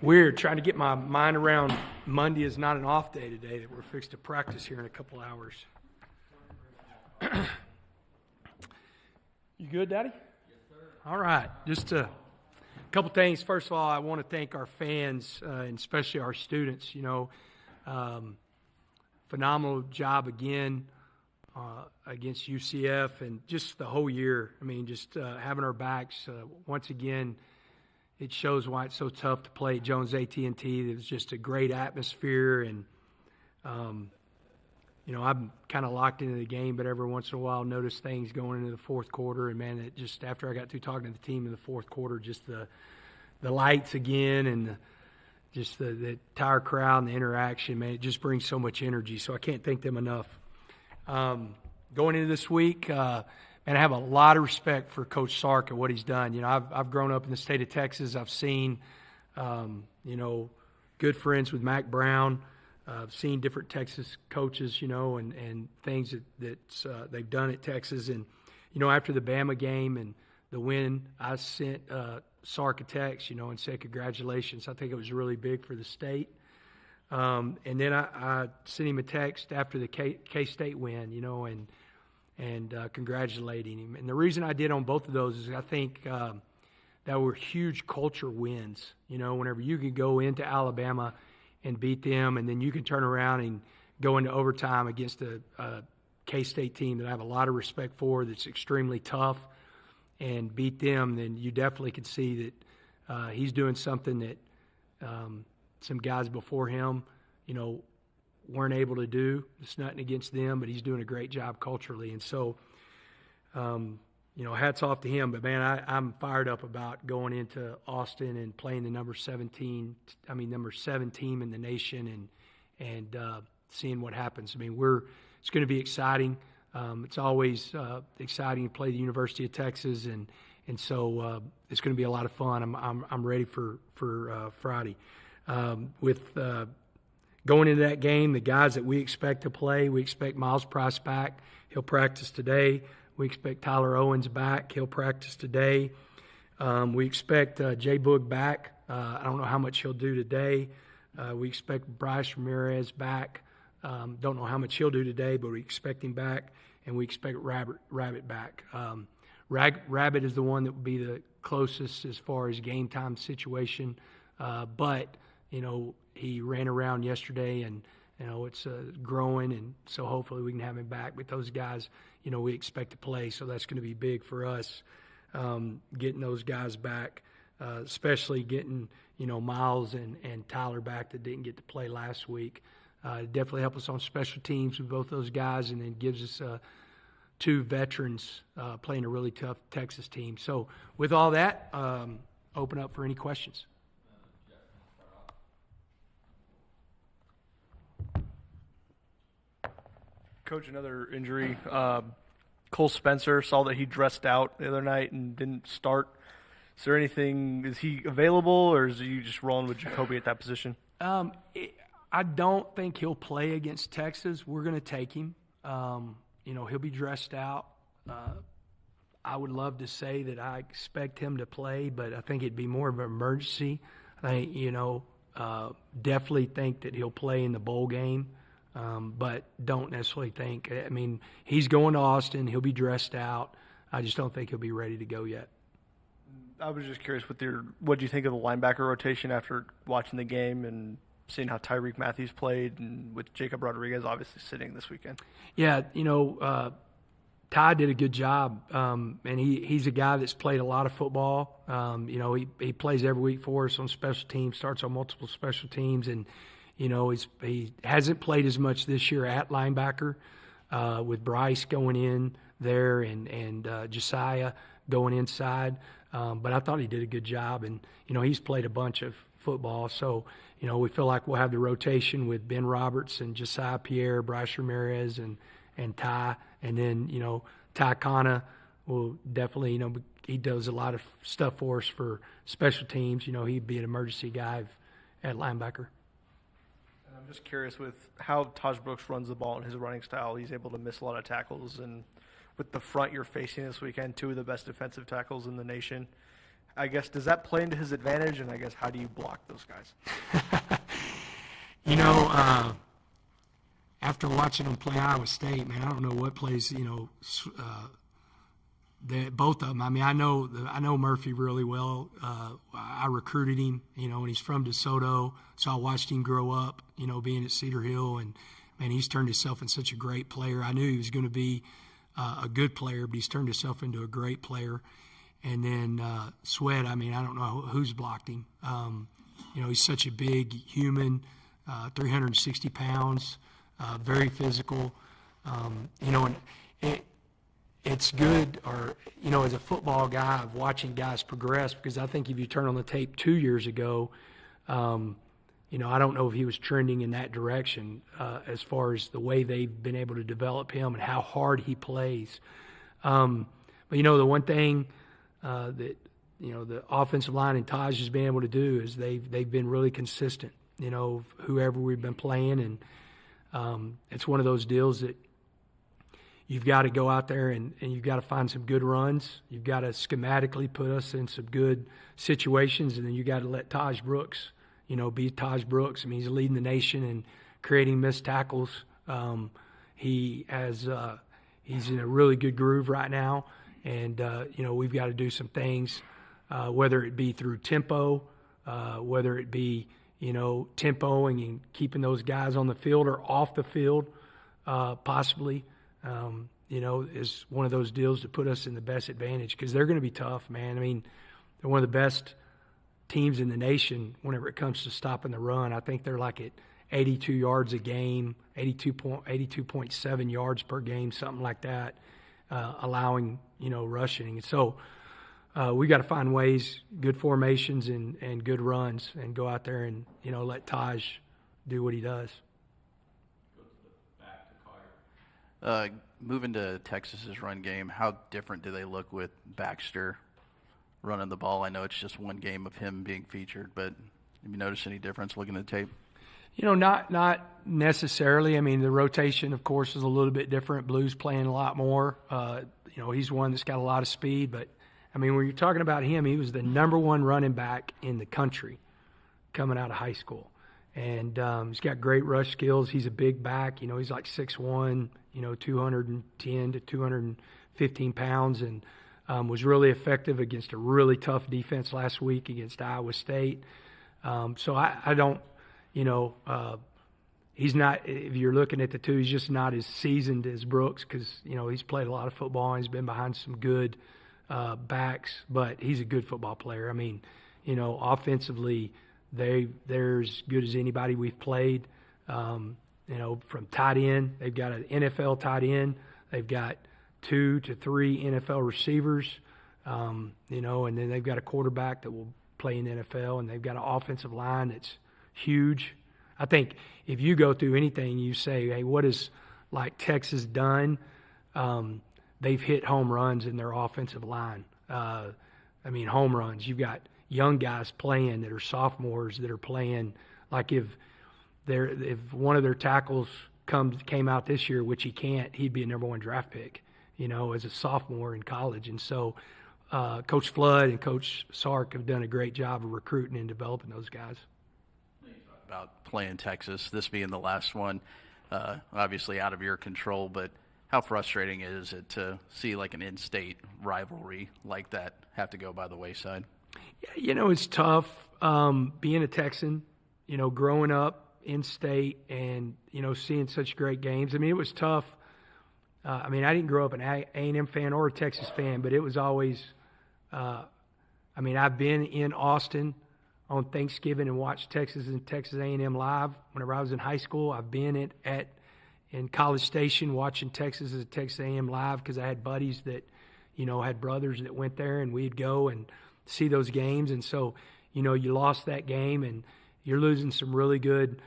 Weird, trying to get my mind around Monday is not an off day today, that we're fixed to practice here in a couple hours. You good, Daddy? Yes, sir. All right, just a couple things. First of all, I want to thank our fans, and especially our students. Phenomenal job again against UCF and just the whole year. I mean, just having our backs. Once again, it shows why it's so tough to play at Jones AT&T. It was just a great atmosphere, and I'm kind of locked into the game, but every once in a while notice things going into the fourth quarter. And man, it just, after I got through talking to the team in the fourth quarter, just the lights again and the entire crowd and the interaction, man, it just brings so much energy. So I can't thank them enough. Going into this week, and I have a lot of respect for Coach Shuck and what he's done. I've grown up in the state of Texas. I've seen, good friends with Mac Brown. I've seen different Texas coaches, and things that they've done at Texas. And, after the Bama game and the win, I sent Shuck a text, and said congratulations. I think it was really big for the state. And then I sent him a text after the K-State win, and congratulating him. And the reason I did on both of those is I think that were huge culture wins. Whenever you can go into Alabama and beat them, and then you can turn around and go into overtime against a K-State team that I have a lot of respect for, that's extremely tough, and beat them, then you definitely could see that he's doing something that some guys before him, weren't able to do. It's nothing against them, but he's doing a great job culturally. And so, hats off to him. But, man, I'm fired up about going into Austin and playing the number 7 team in the nation and seeing what happens. I mean, it's going to be exciting. It's always exciting to play the University of Texas, and so it's going to be a lot of fun. I'm ready for Friday. Going into that game, the guys that we expect to play, we expect Miles Price back. He'll practice today. We expect Tyler Owens back. He'll practice today. We expect Jay Boog back. I don't know how much he'll do today. We expect Bryce Ramirez back. Don't know how much he'll do today, but we expect him back. And we expect Rabbit back. Rabbit is the one that would be the closest as far as game time situation. But, he ran around yesterday, and it's growing, and so hopefully we can have him back. But those guys, we expect to play, so that's going to be big for us, getting those guys back, especially getting Miles and Tyler back that didn't get to play last week. Definitely help us on special teams with both those guys, and then gives us two veterans playing a really tough Texas team. So with all that, open up for any questions. Coach, another injury. Cole Spencer, saw that he dressed out the other night and didn't start. Is there anything, is he available, or is he just rolling with Jacoby at that position? I don't think he'll play against Texas. We're going to take him. He'll be dressed out. I would love to say that I expect him to play, but I think it'd be more of an emergency. I think, definitely think that he'll play in the bowl game. But don't necessarily think. I mean, he's going to Austin. He'll be dressed out. I just don't think he'll be ready to go yet. I was just curious, what do you think of the linebacker rotation after watching the game and seeing how Tyreek Matthews played, and with Jacob Rodriguez obviously sitting this weekend? Yeah, Tahj did a good job, and he's a guy that's played a lot of football. He plays every week for us on special teams, starts on multiple special teams, and he hasn't played as much this year at linebacker, with Bryce going in there and Josiah going inside. But I thought he did a good job, and he's played a bunch of football. So we feel like we'll have the rotation with Ben Roberts and Josiah Pierre, Bryce Ramirez, and Ty, and then Ty Kana will definitely he does a lot of stuff for us for special teams. He'd be an emergency guy at linebacker. I'm just curious with how Tahj Brooks runs the ball and his running style. He's able to miss a lot of tackles, and with the front you're facing this weekend, two of the best defensive tackles in the nation. I guess, does that play into his advantage? And I guess, how do you block those guys? You know, after watching them play Iowa State, man, I don't know what plays, both of them. I mean, I know Murphy really well. I recruited him, and he's from DeSoto, so I watched him grow up, being at Cedar Hill, and man, he's turned himself into such a great player. I knew he was going to be a good player, but he's turned himself into a great player. And then Sweat, I mean, I don't know who's blocked him. He's such a big human, 360 pounds, very physical. And it's good, as a football guy, of watching guys progress, because I think if you turn on the tape 2 years ago, I don't know if he was trending in that direction as far as the way they've been able to develop him and how hard he plays. But the one thing that the offensive line and Tahj has been able to do is they've been really consistent. Whoever we've been playing, and it's one of those deals that you've got to go out there and you've got to find some good runs. You've got to schematically put us in some good situations, and then you got to let Tahj Brooks, be Tahj Brooks. I mean, he's leading the nation in creating missed tackles. He's in a really good groove right now, and we've got to do some things, whether it be through tempo, whether it be tempoing and keeping those guys on the field or off the field, possibly. Is one of those deals to put us in the best advantage, because they're going to be tough, man. I mean, they're one of the best teams in the nation whenever it comes to stopping the run. I think they're like at 82 yards a game, 82.7 yards per game, something like that, allowing, rushing. And so we got to find ways, good formations and good runs, and go out there and, let Tahj do what he does. Moving to Texas's run game, how different do they look with Baxter running the ball? I know it's just one game of him being featured, but have you noticed any difference looking at the tape? Not necessarily. I mean, the rotation, of course, is a little bit different. Blue's playing a lot more. He's one that's got a lot of speed, but, I mean, when you're talking about him, he was the number one running back in the country coming out of high school. And he's got great rush skills. He's a big back. He's like 6'1", 210 to 215 pounds, and was really effective against a really tough defense last week against Iowa State. So I don't, he's not, if you're looking at the two, he's just not as seasoned as Brooks, because, he's played a lot of football and he's been behind some good backs, but he's a good football player. I mean, offensively, they're as good as anybody we've played. From tight end, they've got an NFL tight end. They've got 2 to 3 NFL receivers, and then they've got a quarterback that will play in the NFL, and they've got an offensive line that's huge. I think if you go through anything, you say, hey, what has Texas done? They've hit home runs in their offensive line. Home runs. You've got young guys playing that are sophomores that are playing like if one of their tackles came out this year, which he can't, he'd be a number one draft pick, as a sophomore in college. And so Coach Flood and Coach Sark have done a great job of recruiting and developing those guys. About playing Texas, this being the last one, obviously out of your control, but how frustrating is it to see like an in-state rivalry like that have to go by the wayside? Yeah, it's tough being a Texan, growing up in-state and, seeing such great games. I mean, it was tough. I didn't grow up an A&M fan or a Texas fan, but it was always I've been in Austin on Thanksgiving and watched Texas and Texas A&M live whenever I was in high school. I've been in College Station watching Texas as a Texas A&M live because I had buddies that, had brothers that went there, and we'd go and see those games. And so, you lost that game, and you're losing some really good,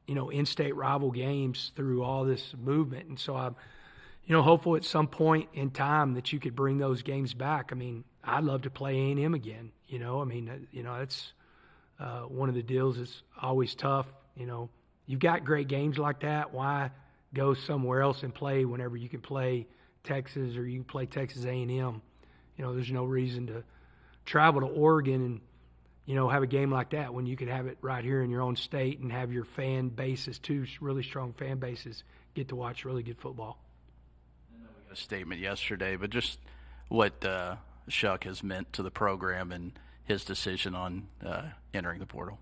in-state rival games through all this movement. And so I'm, hopeful at some point in time that you could bring those games back. I mean, I'd love to play A&M again. That's one of the deals that's always tough. You've got great games like that. Why go somewhere else and play whenever you can play Texas or you can play Texas A&M? There's no reason travel to Oregon and, have a game like that when you could have it right here in your own state and have your fan bases, two really strong fan bases, get to watch really good football. We got a statement yesterday, but just what Shuck has meant to the program and his decision on entering the portal.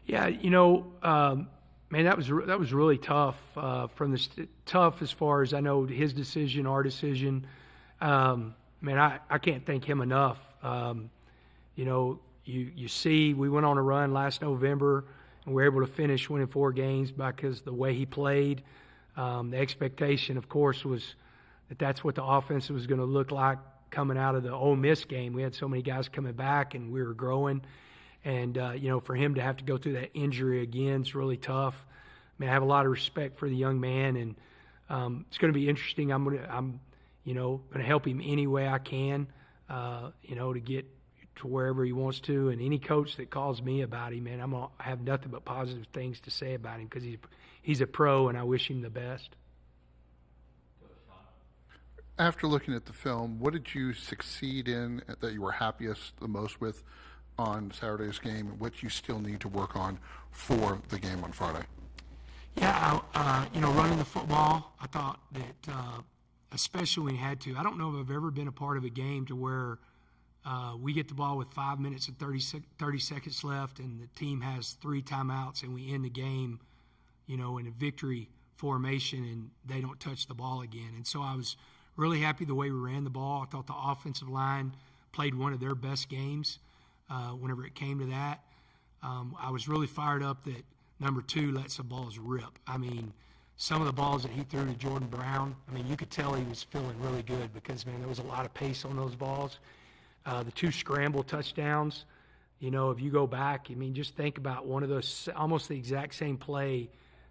Yeah, man, that was really tough. Tough as far as I know, his decision, our decision. Man, I can't thank him enough. You see, we went on a run last November, and we were able to finish winning 4 games because of the way he played. The expectation, of course, was that that's what the offense was going to look like coming out of the Ole Miss game. We had so many guys coming back, and we were growing. And, for him to have to go through that injury again is really tough. I mean, I have a lot of respect for the young man, and it's going to be interesting. I'm going to help him any way I can, to get to wherever he wants to. And any coach that calls me about him, man, I have nothing but positive things to say about him because he's a pro, and I wish him the best. After looking at the film, what did you succeed in that you were happiest the most with on Saturday's game, and what you still need to work on for the game on Friday? Yeah, running the football, I thought that especially when we had to. I don't know if I've ever been a part of a game to where we get the ball with 5 minutes and 30 seconds left, and the team has 3 timeouts, and we end the game, in a victory formation, and they don't touch the ball again. And so I was really happy the way we ran the ball. I thought the offensive line played one of their best games whenever it came to that. I was really fired up that number 2 lets the balls rip. I mean, some of the balls that he threw to Jordan Brown, I mean, you could tell he was feeling really good because, man, there was a lot of pace on those balls. The 2 scramble touchdowns, if you go back, I mean, just think about one of those, almost the exact same play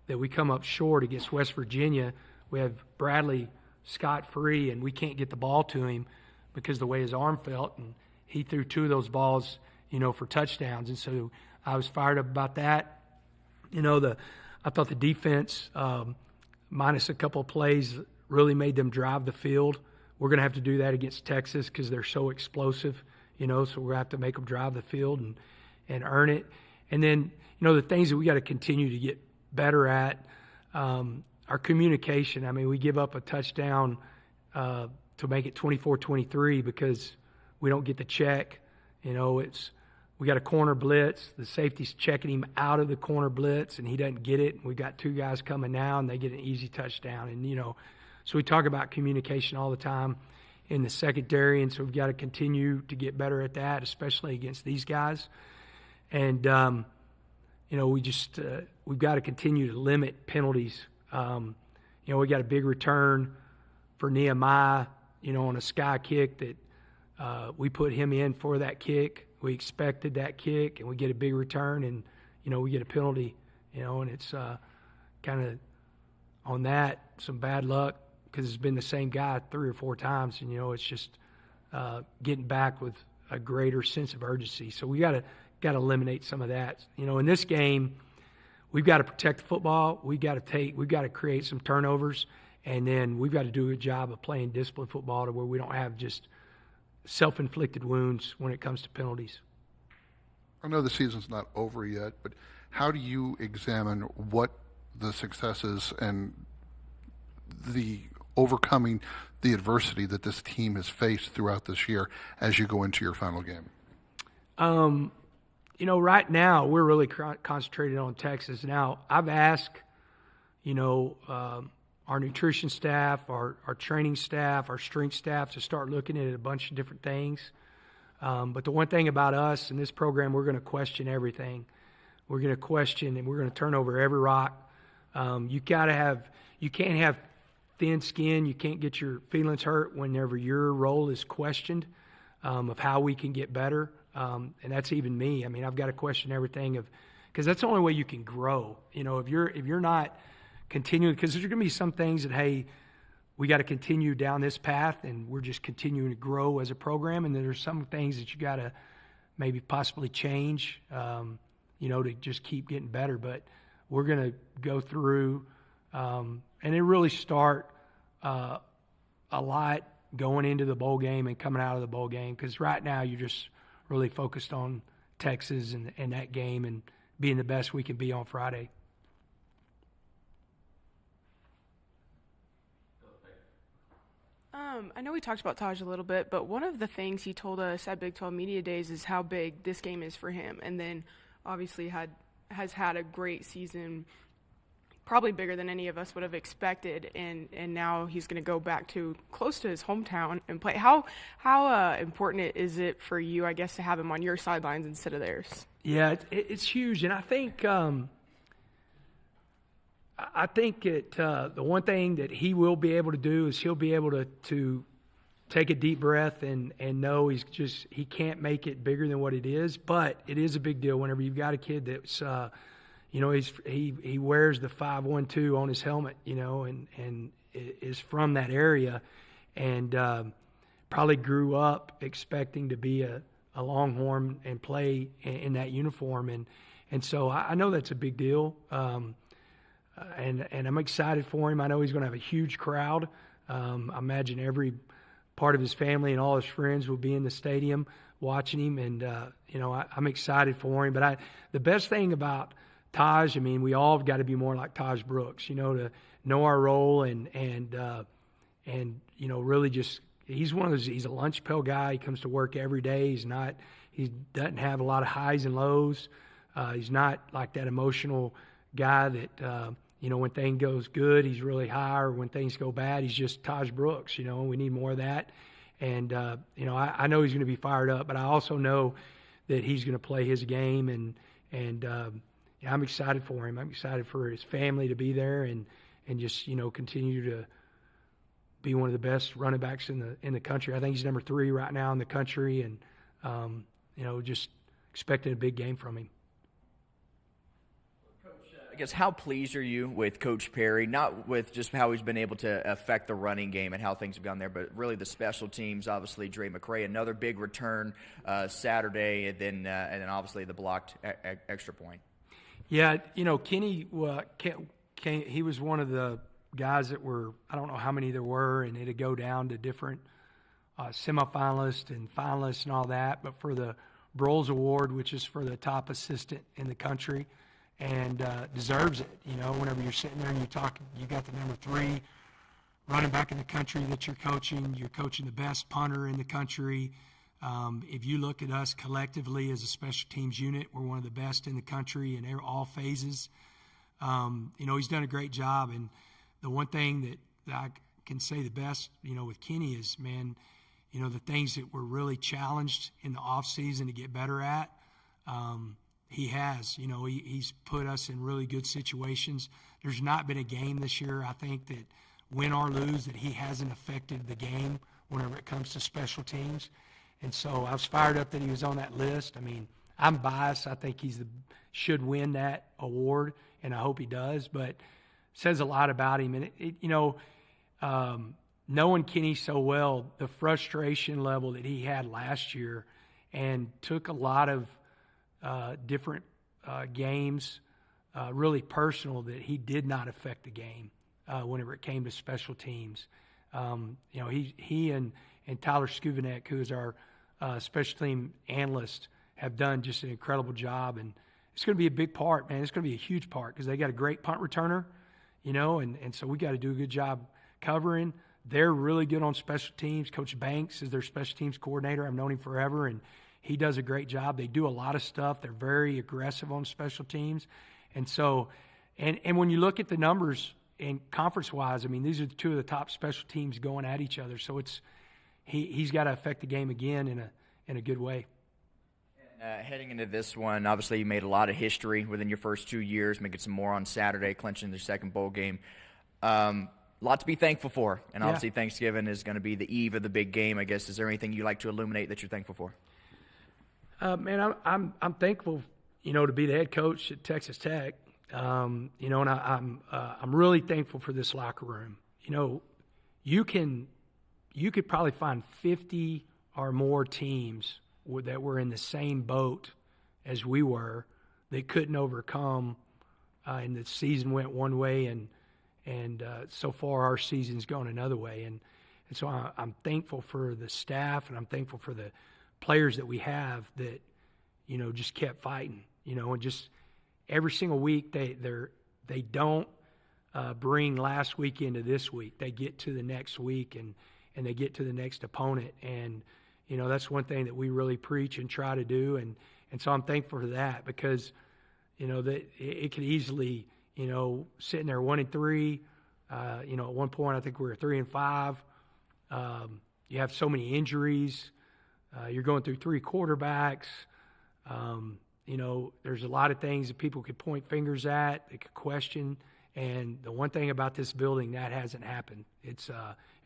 that we come up short against West Virginia. We have Bradley scot-free, and we can't get the ball to him because of the way his arm felt, and he threw 2 of those balls, for touchdowns. And so I was fired up about that. I thought the defense, minus a couple of plays, really made them drive the field. We're going to have to do that against Texas because they're so explosive, so we're going to have to make them drive the field and earn it. And then, the things that we got to continue to get better at, our communication. I mean, we give up a touchdown to make it 24-23 because we don't get the check. We got a corner blitz. The safety's checking him out of the corner blitz, and he doesn't get it. We got 2 guys coming now, and they get an easy touchdown. And, so we talk about communication all the time in the secondary, and so we've got to continue to get better at that, especially against these guys. And, we've got to continue to limit penalties. We got a big return for Nehemiah, on a sky kick that we put him in for that kick. We expected that kick, and we get a big return, and, we get a penalty, and it's kind of on that, some bad luck because it's been the same guy 3 or 4 times, and, it's just getting back with a greater sense of urgency. So we got to eliminate some of that. In this game, we've got to protect the football. We've got to create some turnovers, and then we've got to do a good job of playing disciplined football to where we don't have just self-inflicted wounds when it comes to penalties. I know the season's not over yet, but how do you examine what the successes and the overcoming the adversity that this team has faced throughout this year as you go into your final game? Right now we're really concentrated on Texas. Now, I've asked, our nutrition staff, our training staff, our strength staff to start looking at a bunch of different things. But the one thing about us in this program, we're going to question everything. We're going to question, and we're going to turn over every rock. You can't have thin skin. You can't get your feelings hurt whenever your role is questioned of how we can get better. And that's even me. I mean, I've got to question everything because that's the only way you can grow. If you're not continuing, because there's going to be some things that, hey, we got to continue down this path, and we're just continuing to grow as a program. And then there's some things that you got to maybe possibly change, to just keep getting better. But we're going to go through, and it really start a lot going into the bowl game and coming out of the bowl game, because right now you're just really focused on Texas and that game and being the best we can be on Friday. I know we talked about Tahj a little bit, but one of the things he told us at Big 12 Media Days is how big this game is for him, and then obviously has had a great season, probably bigger than any of us would have expected, and now he's going to go back to close to his hometown and play. How important is it for you, I guess, to have him on your sidelines instead of theirs? Yeah, it's huge, and I think the one thing that he will be able to do is he'll be able to take a deep breath and know he can't make it bigger than what it is, but it is a big deal whenever you've got a kid that's he wears the 512 on his helmet, and is from that area, and probably grew up expecting to be a Longhorn and play in that uniform, and so I know that's a big deal. And I'm excited for him. I know he's going to have a huge crowd. I imagine every part of his family and all his friends will be in the stadium watching him, and I'm excited for him. But the best thing about Tahj, we all have got to be more like Tahj Brooks, to know our role and really just he's one of those. He's a lunch pail guy. He comes to work every day. He doesn't have a lot of highs and lows. He's not like that emotional guy that when things goes good, he's really high, or when things go bad, he's just Tahj Brooks. We need more of that. And I know he's going to be fired up, but I also know that he's going to play his game, and I'm excited for him. I'm excited for his family to be there and just continue to be one of the best running backs in the country. I think he's number 3 right now in the country, and just expecting a big game from him. I guess, how pleased are you with Coach Perry, not with just how he's been able to affect the running game and how things have gone there, but really the special teams? Obviously, Dre McCray, another big return Saturday, and then obviously the blocked extra point. Yeah, Kenny, he was one of the guys that were, I don't know how many there were, and it'd go down to different semifinalists and finalists and all that, but for the Broyles Award, which is for the top assistant in the country, and deserves it. Whenever you're sitting there and you got the number 3 running back in the country that you're coaching the best punter in the country. If you look at us collectively as a special teams unit, we're one of the best in the country in all phases. He's done a great job, and the one thing that I can say the best, with Kenny is, the things that we're really challenged in the off season to get better at. He has, he's put us in really good situations. There's not been a game this year, I think, that win or lose, that he hasn't affected the game whenever it comes to special teams. And so I was fired up that he was on that list. I'm biased. I think should win that award, and I hope he does. But it says a lot about him. And, knowing Kenny so well, the frustration level that he had last year, and took a lot of different games, really personal, that he did not affect the game whenever it came to special teams. He and Tyler Skuvenek, who is our special team analyst, have done just an incredible job, and it's going to be a big part, man. It's going to be a huge part because they got a great punt returner, and so we got to do a good job covering. They're really good on special teams. Coach Banks is their special teams coordinator. I've known him forever, and he does a great job. They do a lot of stuff. They're very aggressive on special teams. And so, and when you look at the numbers in conference-wise, these are 2 of the top special teams going at each other. So he's got to affect the game again in a good way. Heading into this one, obviously you made a lot of history within your first 2 years, making some more on Saturday, clinching their second bowl game. A lot to be thankful for, and obviously Thanksgiving is going to be the eve of the big game, I guess. Is there anything you'd like to illuminate that you're thankful for? Man, I'm thankful, to be the head coach at Texas Tech. And I'm really thankful for this locker room. You could probably find 50 or more teams that were in the same boat as we were that couldn't overcome, and the season went one way, and so far our season's gone another way. And so I'm thankful for the staff, and I'm thankful for the players that we have that, just kept fighting, and just every single week they don't bring last week into this week. They get to the next week and they get to the next opponent. And, that's one thing that we really preach and try to do. And so I'm thankful for that because, that it could easily, sitting there 1-3, at one point I think we were 3-5. You have so many injuries. You're going through 3 quarterbacks. There's a lot of things that people could point fingers at, they could question. And the one thing about this building, that hasn't happened. It's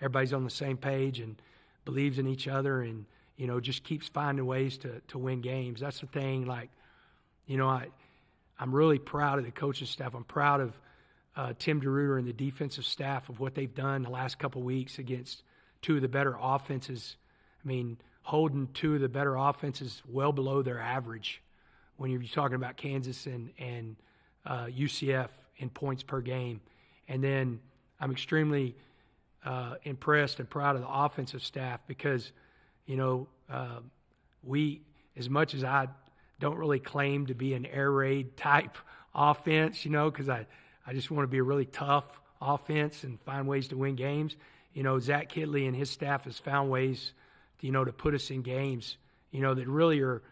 everybody's on the same page and believes in each other and, just keeps finding ways to win games. That's the thing. Like, I'm really proud of the coaching staff. I'm proud of Tim DeRuiter and the defensive staff of what they've done the last couple of weeks against 2 of the better offenses. I mean, holding 2 of the better offenses well below their average when you're talking about Kansas and UCF in points per game. And then I'm extremely impressed and proud of the offensive staff because, we, as much as I don't really claim to be an air raid type offense, because I just want to be a really tough offense and find ways to win games. Zach Kidley and his staff has found ways to put us in games, that really are,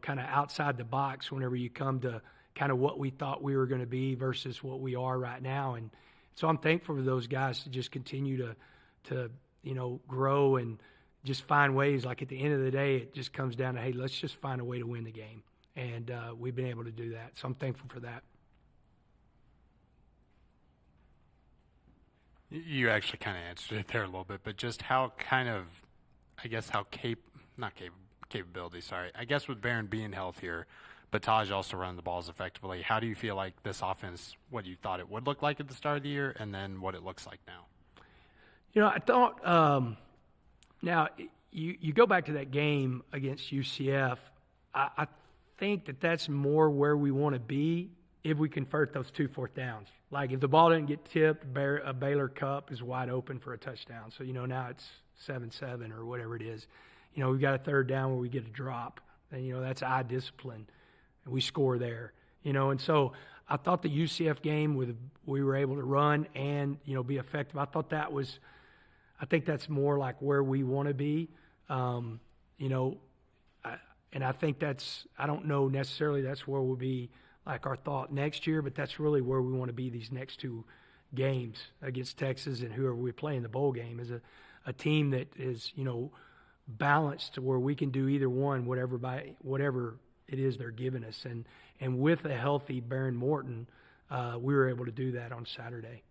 kind of outside the box whenever you come to kind of what we thought we were going to be versus what we are right now. And so I'm thankful for those guys to just continue to grow and just find ways. Like at the end of the day, it just comes down to, hey, let's just find a way to win the game. And we've been able to do that. So I'm thankful for that. You actually kind of answered it there a little bit, but just how kind of, I guess, how capability, sorry. I guess with Barron being healthier, but Tahj also running the balls effectively, how do you feel like this offense, what you thought it would look like at the start of the year, and then what it looks like now? I thought, now you go back to that game against UCF, I think that's more where we want to be if we convert those 2 fourth downs. Like if the ball didn't get tipped, a Baylor Cup is wide open for a touchdown. So, now it's 7-7 or whatever it is. We've got a 3rd down where we get a drop. And, that's eye discipline. And we score there. And so I thought the UCF game, we were able to run and, be effective. I think that's more like where we want to be. And I think I don't know necessarily that's where we'll be like our thought next year, but that's really where we want to be these next 2 games against Texas and whoever we play in the bowl game is a team that is, balanced to where we can do either one, whatever it is they're giving us. And with a healthy Barron Morton, we were able to do that on Saturday.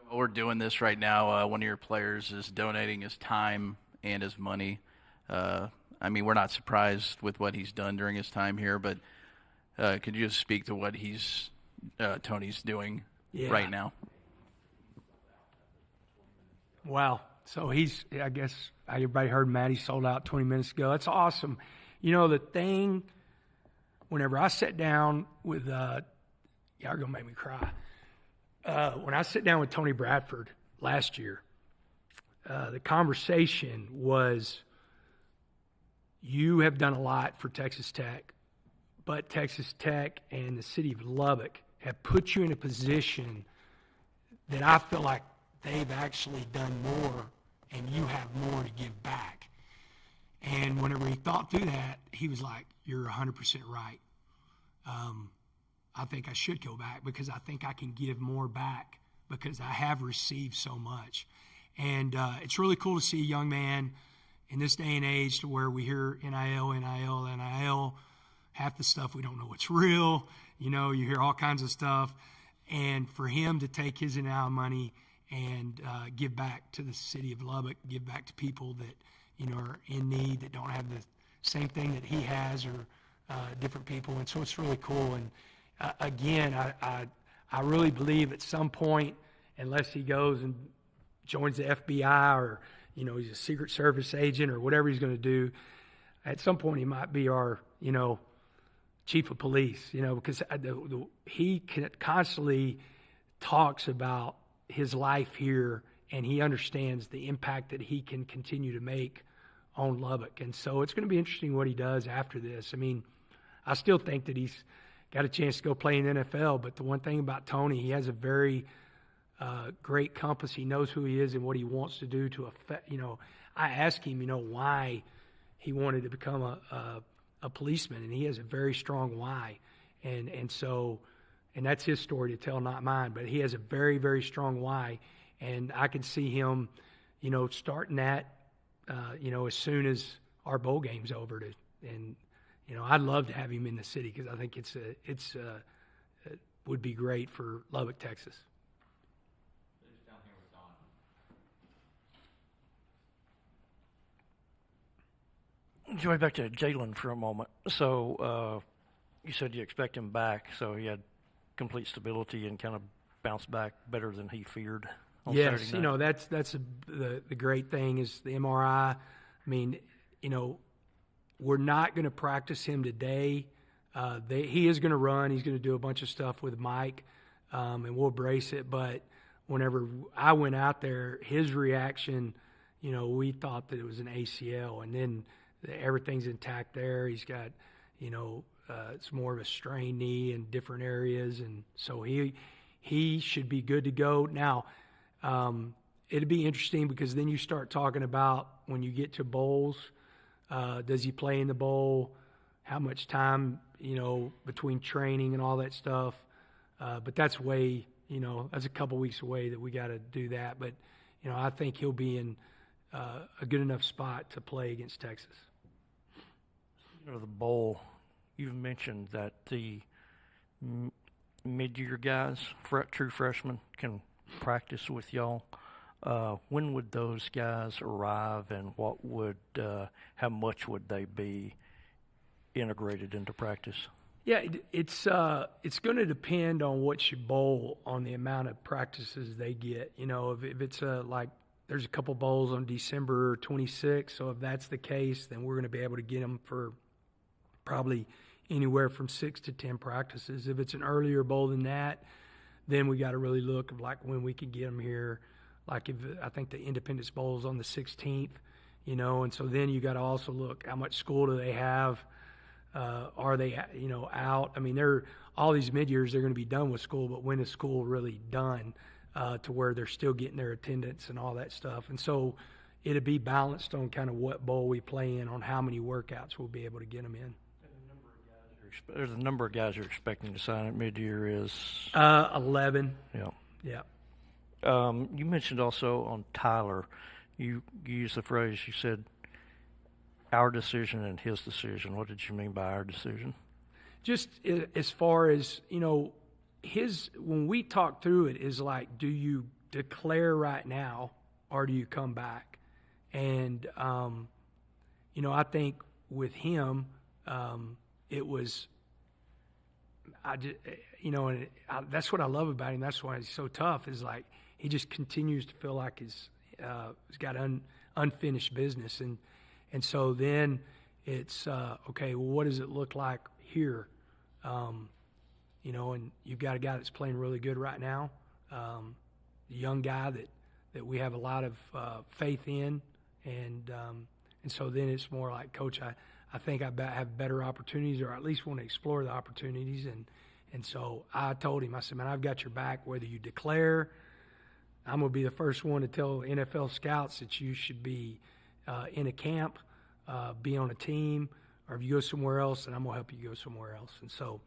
While we're doing this right now, one of your players is donating his time and his money. We're not surprised with what he's done during his time here, but could you just speak to what Tony's doing right now? Wow. So I guess everybody heard Maddie sold out 20 minutes ago. That's awesome. The thing, whenever I sat down with, y'all are going to make me cry. When I sit down with Tony Bradford last year, the conversation was, you have done a lot for Texas Tech, but Texas Tech and the city of Lubbock have put you in a position that I feel like they've actually done more and you have more to give back. And whenever he thought through that, he was like, you're 100% right. I think I should go back because I think I can give more back because I have received so much. And it's really cool to see a young man in this day and age to where we hear NIL, half the stuff we don't know what's real. You hear all kinds of stuff. And for him to take his NIL money and give back to the city of Lubbock, give back to people that, are in need, that don't have the same thing that he has or different people. And so it's really cool. And again, I really believe at some point, unless he goes and joins the FBI or, he's a Secret Service agent or whatever he's going to do, at some point he might be our, chief of police, because he constantly talks about his life here, and he understands the impact that he can continue to make on Lubbock. And so it's going to be interesting what he does after this. I mean, I still think that he's got a chance to go play in the NFL, but the one thing about Tony, he has a very great compass. He knows who he is and what he wants to do to affect, I asked him, why he wanted to become a policeman, and he has a very strong why. And so that's his story to tell, not mine, but he has a very, very strong why. And I can see him, starting that, as soon as our bowl game's over. I'd love to have him in the city because I think it would be great for Lubbock, Texas. Going back to Jalen for a moment. So you said you expect him back, so he had complete stability and kind of bounced back better than he feared on Saturday night. That's the great thing is the MRI. I mean, we're not going to practice him today. He is going to run. He's going to do a bunch of stuff with Mike, and we'll brace it. But whenever I went out there, his reaction, we thought that it was an ACL, and then everything's intact there. He's got, it's more of a strained knee in different areas, and so he should be good to go. Now, it'd be interesting because then you start talking about when you get to bowls, does he play in the bowl? How much time, between training and all that stuff? But that's way, that's a couple weeks away that we got to do that. But, I think he'll be in a good enough spot to play against Texas. The bowl, you've mentioned that the mid-year guys, true freshmen, can practice with y'all. When would those guys arrive, and how much would they be integrated into practice? Yeah, it's going to depend on what you bowl, on the amount of practices they get. If it's like there's a couple bowls on December 26th, so if that's the case, then we're going to be able to get them for probably anywhere from 6 to 10 practices. If it's an earlier bowl than that, then we got to really look at like when we can get them here. Like I think the Independence Bowl is on the 16th, and so then you got to also look how much school do they have. Are they, out? I mean, all these mid-years, they're going to be done with school, but when is school really done to where they're still getting their attendance and all that stuff? And so it'll be balanced on kind of what bowl we play in, on how many workouts we'll be able to get them in. There's a number of guys you're expecting to sign at mid-year is 11. Yeah. You mentioned also on Tyler, you used the phrase, you said, our decision and his decision. What did you mean by our decision? Just as far as, when we talk through it, is like, do you declare right now or do you come back? And, I think with him, it was, that's what I love about him. That's why he's so tough, is like he just continues to feel like he's got unfinished business. And so then it's, okay, well, what does it look like here? And you've got a guy that's playing really good right now, a young guy that we have a lot of faith in. And so then it's more like, Coach, I think I have better opportunities, or at least want to explore the opportunities. And so I told him, I said, man, I've got your back. Whether you declare, I'm going to be the first one to tell NFL scouts that you should be in a camp, be on a team, or if you go somewhere else, then I'm going to help you go somewhere else. And so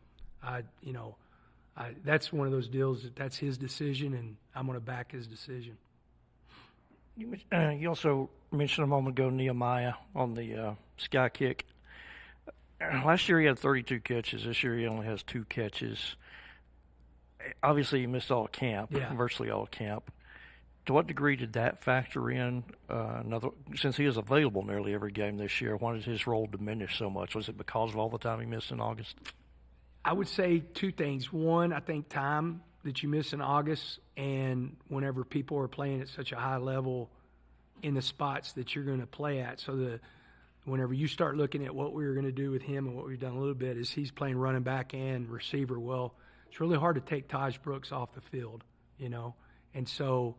that's one of those deals that's his decision, and I'm going to back his decision. You also mentioned a moment ago Nehemiah on the sky kick. Last year he had 32 catches. This year he only has 2 catches. Obviously he missed all camp, virtually all camp. To what degree did that factor in? Since he is available nearly every game this year, why did his role diminish so much? Was it because of all the time he missed in August? I would say 2 things. One, I think time that you miss in August, and whenever people are playing at such a high level in the spots that you're going to play at. So whenever you start looking at what we were going to do with him and what we've done a little bit is he's playing running back and receiver. Well, it's really hard to take Tahj Brooks off the field, And so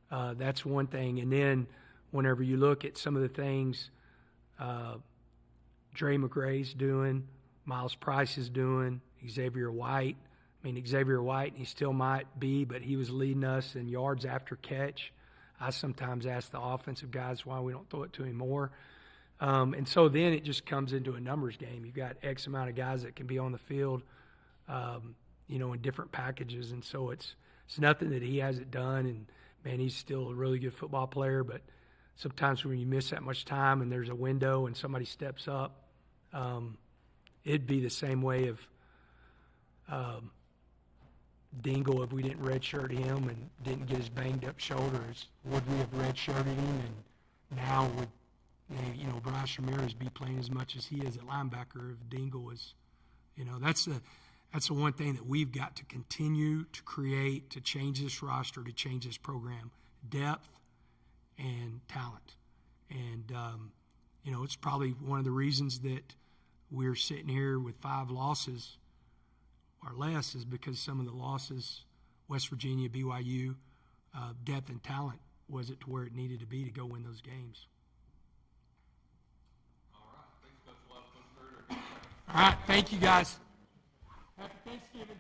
that's one thing. And then whenever you look at some of the things Dre McGray's doing, Miles Price is doing, Xavier White. Xavier White, he still might be, but he was leading us in yards after catch. I sometimes ask the offensive guys why we don't throw it to him more. And so then it just comes into a numbers game. You've got X amount of guys that can be on the field, in different packages. And so it's nothing that he hasn't done. And, man, he's still a really good football player. But sometimes when you miss that much time and there's a window and somebody steps up, it'd be the same way of Dingle if we didn't redshirt him and didn't get his banged-up shoulders. Would we have redshirted him? And now would Bryce Ramirez be playing as much as he is at linebacker if Dingle was, that's the one thing that we've got to continue to create, to change this roster, to change this program, depth and talent. And, it's probably one of the reasons that we're sitting here with 5 losses or less is because some of the losses, West Virginia, BYU, depth and talent wasn't to where it needed to be to go win those games. All right, thank you, guys. Happy Thanksgiving.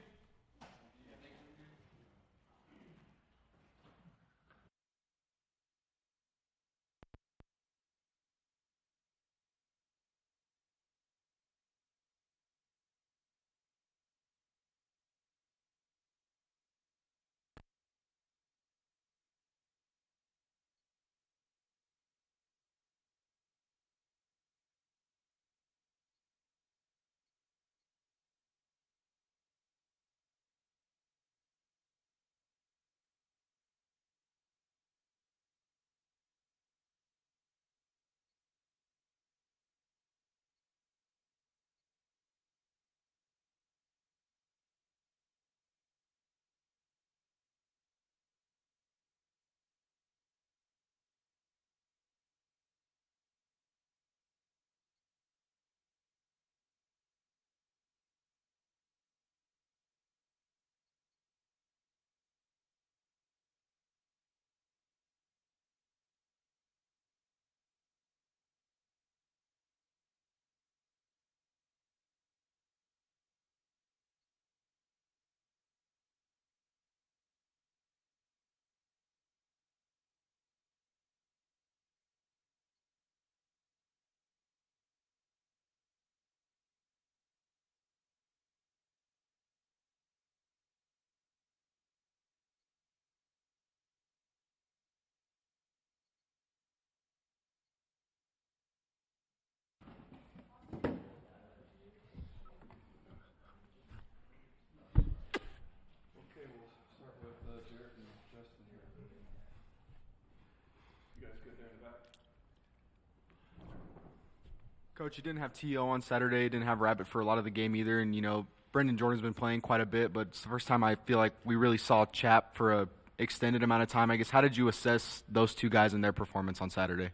Coach, you didn't have T.O. on Saturday, didn't have Rabbit for a lot of the game either, and, Brendan Jordan's been playing quite a bit, but it's the first time I feel like we really saw Chap for a extended amount of time. I guess, how did you assess those two guys and their performance on Saturday?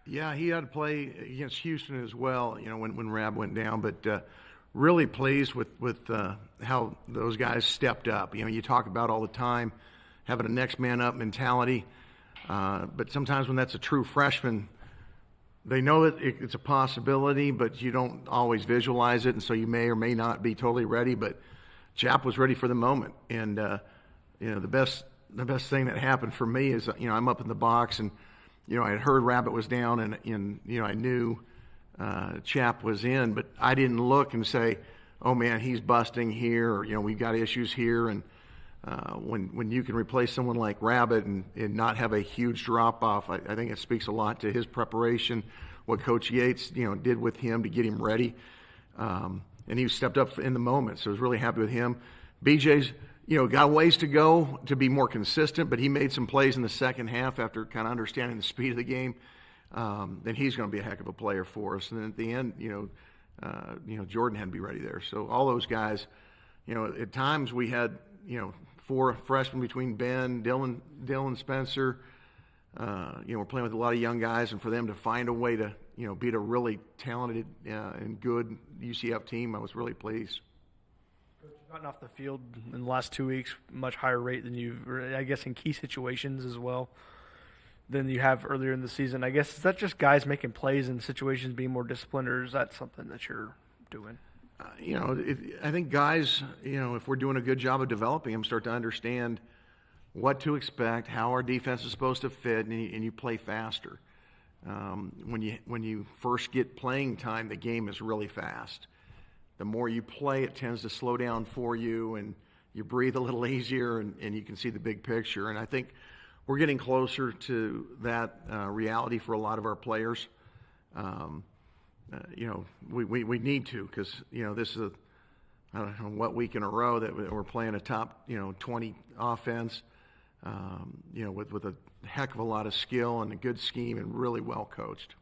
Yeah, he had to play against Houston as well, when Rab went down, but really pleased with how those guys stepped up. You talk about all the time having a next man up mentality, but sometimes when that's a true freshman, they know that it's a possibility, but you don't always visualize it, and so you may or may not be totally ready. But Chap was ready for the moment, and the best thing that happened for me is I'm up in the box, and I had heard Rabbit was down, and I knew Chap was in, but I didn't look and say, oh man, he's busting here, or we've got issues here, and when you can replace someone like Rabbit and not have a huge drop off, I think it speaks a lot to his preparation, what Coach Yates did with him to get him ready, and he stepped up in the moment. So I was really happy with him. BJ's got a ways to go to be more consistent, but he made some plays in the second half after kind of understanding the speed of the game. Then he's going to be a heck of a player for us. And then at the end, Jordan had to be ready there. So all those guys, at times we had 4 freshmen between Ben, Dylan Spencer. We're playing with a lot of young guys, and for them to find a way to beat a really talented and good UCF team. I was really pleased. You've gotten off the field in the last 2 weeks, much higher rate than you've, I guess, in key situations as well, than you have earlier in the season. I guess, is that just guys making plays in situations, being more disciplined, or is that something that you're doing? I think guys, if we're doing a good job of developing them, start to understand what to expect, how our defense is supposed to fit, and you play faster. When you first get playing time, the game is really fast. The more you play, it tends to slow down for you, and you breathe a little easier, and you can see the big picture. And I think we're getting closer to that reality for a lot of our players. We need to, because this is I don't know what week in a row that we're playing a top 20 offense. With a heck of a lot of skill and a good scheme and really well coached.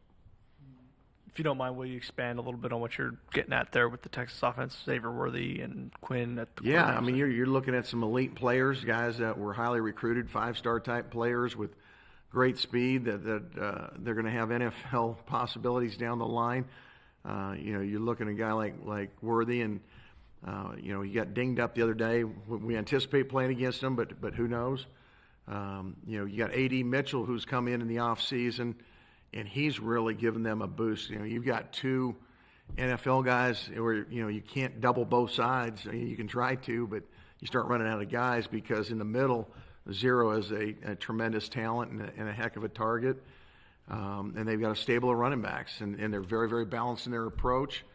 If you don't mind, will you expand a little bit on what you're getting at there with the Texas offense, Xavier Worthy and Quinn at the Yeah, you're looking at some elite players, guys that were highly recruited, 5-star type players with great speed that they're going to have NFL possibilities down the line. You're looking at a guy like Worthy, and he got dinged up the other day. We anticipate playing against him, but who knows? You got A.D. Mitchell, who's come in the off season, and he's really given them a boost. You've got 2 NFL guys where you can't double both sides. You can try to, but you start running out of guys because in the middle, Zero is a tremendous talent and a heck of a target, and they've got a stable of running backs, and they're very, very balanced in their approach.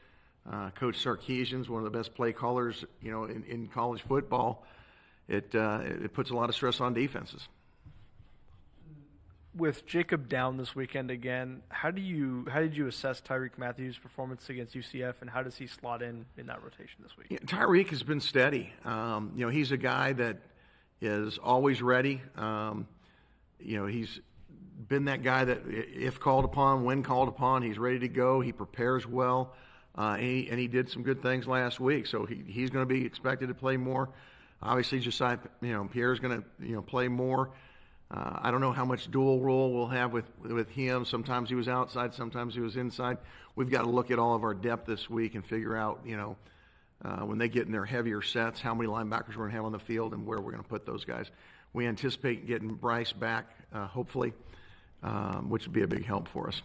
Coach Sarkisian's one of the best play callers in college football. It puts a lot of stress on defenses. With Jacob down this weekend again, how did you assess Tyreek Matthews' performance against UCF, and how does he slot in that rotation this week? Yeah, Tyreek has been steady. He's a guy that is always ready. He's been that guy that if called upon, when called upon, he's ready to go. He prepares well, and he did some good things last week. So he's going to be expected to play more. Obviously, Josiah, Pierre's going to play more. I don't know how much dual role we'll have with him. Sometimes he was outside, sometimes he was inside. We've got to look at all of our depth this week and figure out, when they get in their heavier sets, how many linebackers we're going to have on the field and where we're going to put those guys. We anticipate getting Bryce back, hopefully, which would be a big help for us.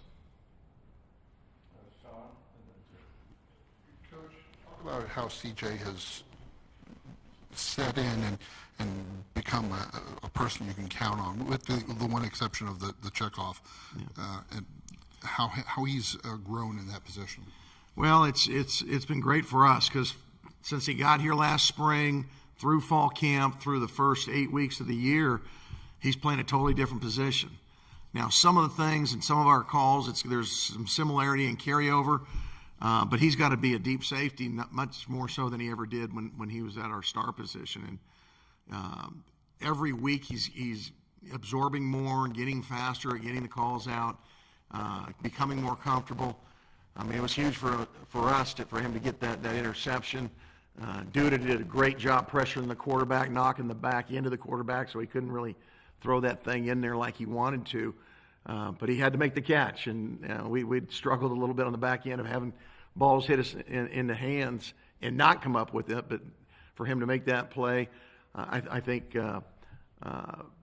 Coach, talk about how CJ has set in and become a person you can count on, with the one exception of the checkoff, and how he's grown in that position. Well, it's been great for us because since he got here last spring, through fall camp, through the first 8 weeks of the year, he's playing a totally different position. Now, some of the things and some of our calls, there's some similarity and carryover, but he's got to be a deep safety, not much more so than he ever did when he was at our star position. And every week he's absorbing more, getting faster at getting the calls out, becoming more comfortable. It was huge for us for him to get that interception. Duda did a great job pressuring the quarterback, knocking the back into the quarterback, so he couldn't really throw that thing in there like he wanted to. But he had to make the catch, and we'd struggled a little bit on the back end of having balls hit us in the hands and not come up with it. But for him to make that play, I think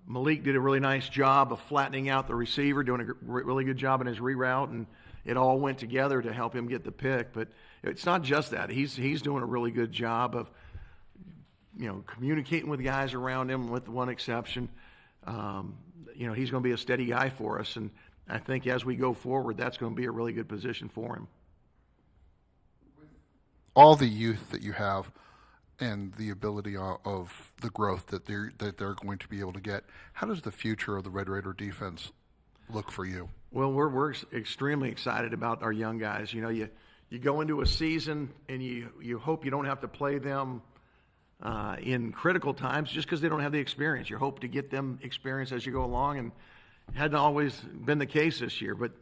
Malik did a really nice job of flattening out the receiver, doing a really good job in his reroute, and it all went together to help him get the pick. But it's not just that. He's doing a really good job of communicating with guys around him, with one exception. He's going to be a steady guy for us, and I think as we go forward, that's going to be a really good position for him. All the youth that you have and the ability of the growth that they're going to be able to get, how does the future of the Red Raider defense look for you? Well, we're extremely excited about our young guys. You go into a season and you hope you don't have to play them in critical times just because they don't have the experience. You hope to get them experience as you go along, and it hadn't always been the case this year. But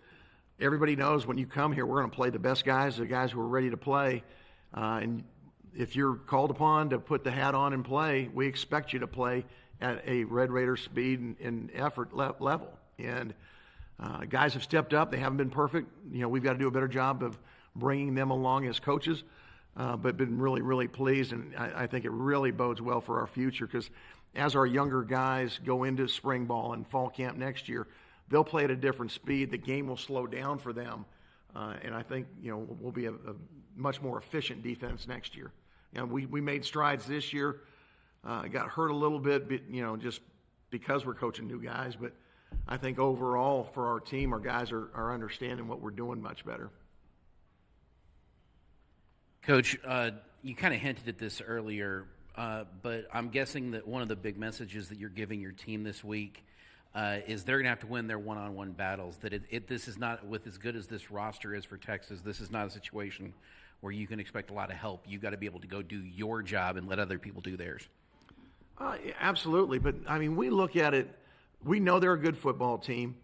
everybody knows when you come here, we're going to play the best guys, the guys who are ready to play. And if you're called upon to put the hat on and play, we expect you to play at a Red Raider speed and effort level. And Guys have stepped up. They haven't been perfect. We've got to do a better job of bringing them along as coaches, but been really, really pleased. And I think it really bodes well for our future, because as our younger guys go into spring ball and fall camp next year, they'll play at a different speed. The game will slow down for them. And I think, we'll be a much more efficient defense next year. We made strides this year. Got hurt a little bit, just because we're coaching new guys. But I think overall for our team, our guys are understanding what we're doing much better. Coach, you kind of hinted at this earlier, but I'm guessing that one of the big messages that you're giving your team this week is they're going to have to win their one-on-one battles. That this is not, with as good as this roster is for Texas, this is not a situation where you can expect a lot of help. You've got to be able to go do your job and let other people do theirs. Absolutely. But, we look at it, we know they're a good football team.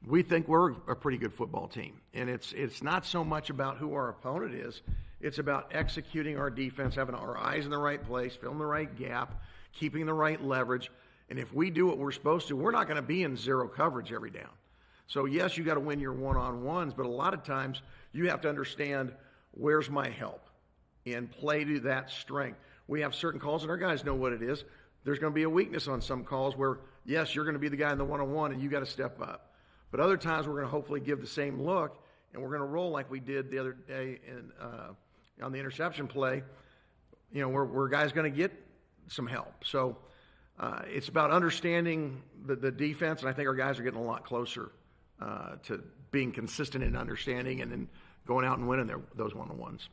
We think we're a pretty good football team. And it's not so much about who our opponent is. It's about executing our defense, having our eyes in the right place, filling the right gap, keeping the right leverage. And if we do what we're supposed to, we're not going to be in zero coverage every down. So, yes, you got to win your one-on-ones, but a lot of times you have to understand, where's my help, and play to that strength. We have certain calls, and our guys know what it is. There's going to be a weakness on some calls where, yes, you're going to be the guy in the one-on-one, and you got to step up. But other times we're going to hopefully give the same look, and we're going to roll like we did the other day on the interception play, where guys going to get some help. So it's about understanding the defense, and I think our guys are getting a lot closer to being consistent in understanding and then going out and winning those one-on-ones.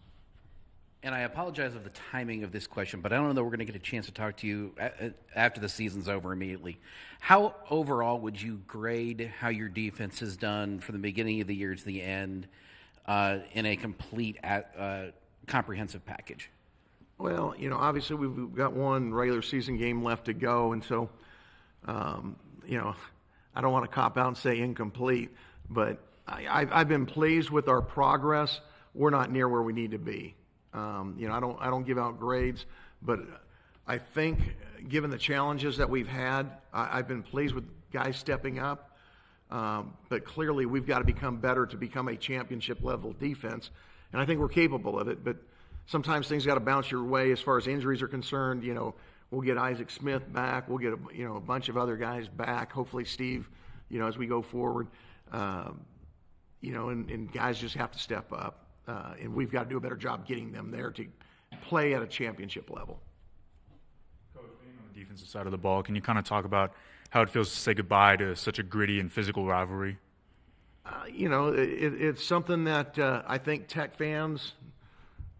And I apologize for the timing of this question, but I don't know that we're going to get a chance to talk to you after the season's over immediately. How overall would you grade how your defense has done from the beginning of the year to the end in a complete comprehensive package? Well, obviously we've got one regular season game left to go, and so, I don't want to cop out and say incomplete, but I've been pleased with our progress. We're not near where we need to be. I don't give out grades, but I think given the challenges that we've had, I've been pleased with guys stepping up. But clearly we've got to become better to become a championship level defense, and I think we're capable of it. But sometimes things got to bounce your way as far as injuries are concerned. We'll get Isaac Smith back. We'll get a bunch of other guys back. Hopefully Steve, as we go forward, and guys just have to step up. And we've got to do a better job getting them there to play at a championship level. Coach, being on the defensive side of the ball, can you kind of talk about how it feels to say goodbye to such a gritty and physical rivalry? It's something that I think Tech fans,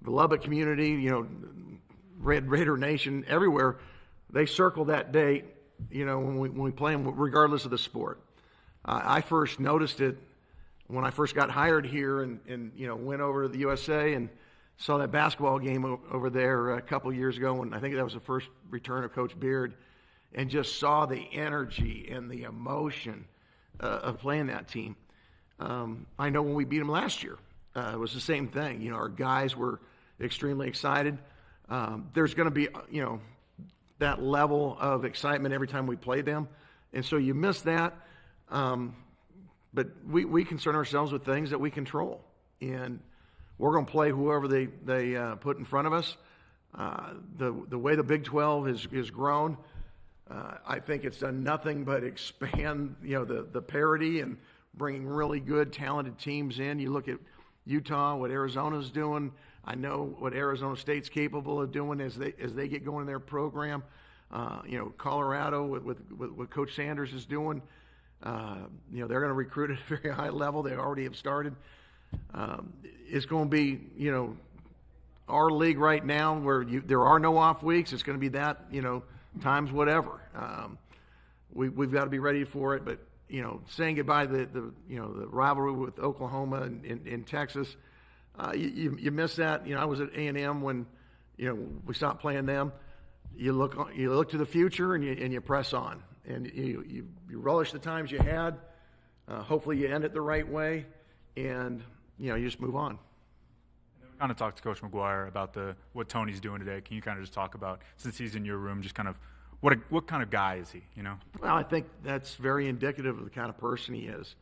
the Lubbock community, Red Raider Nation, everywhere, they circle that date, when we play them, regardless of the sport. I first noticed it when I first got hired here and went over to the USA and saw that basketball game over there a couple of years ago, when I think that was the first return of Coach Beard, and just saw the energy and the emotion of playing that team. I know when we beat them last year, it was the same thing. Our guys were extremely excited. There's going to be, that level of excitement every time we play them, and so you miss that. But we concern ourselves with things that we control, and we're going to play whoever they put in front of us. The way the Big 12 has grown, I think it's done nothing but expand the parity and bringing really good, talented teams in. You look at Utah, what Arizona's doing. I know what Arizona State's capable of doing as they get going in their program. Colorado with what Coach Sanders is doing. They're going to recruit at a very high level. They already have started. It's going to be, our league right now where there are no off weeks. It's going to be that, times whatever. We've got to be ready for it. But, saying goodbye to the rivalry with Oklahoma and in Texas, you miss that. I was at A&M when, we stopped playing them. You look to the future and you press on. And you relish the times you had. Hopefully you end it the right way, and you just move on. And then we kind of talked to Coach McGuire about what Tony's doing today. Can you kind of just talk about, since he's in your room, just kind of what kind of guy is he? Well, I think that's very indicative of the kind of person he is.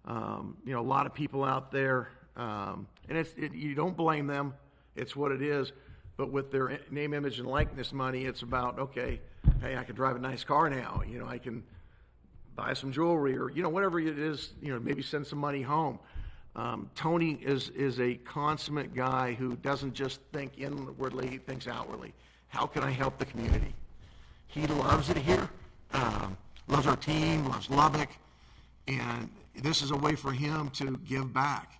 You know, a lot of people out there, and you don't blame them. It's what it is. But with their name, image, and likeness money, it's about, okay, hey, I can drive a nice car now. You know, I can buy some jewelry or, you know, whatever it is, you know, maybe send some money home. Tony is a consummate guy who doesn't just think inwardly, he thinks outwardly. How can I help the community? He loves it here, loves our team, loves Lubbock, and this is a way for him to give back.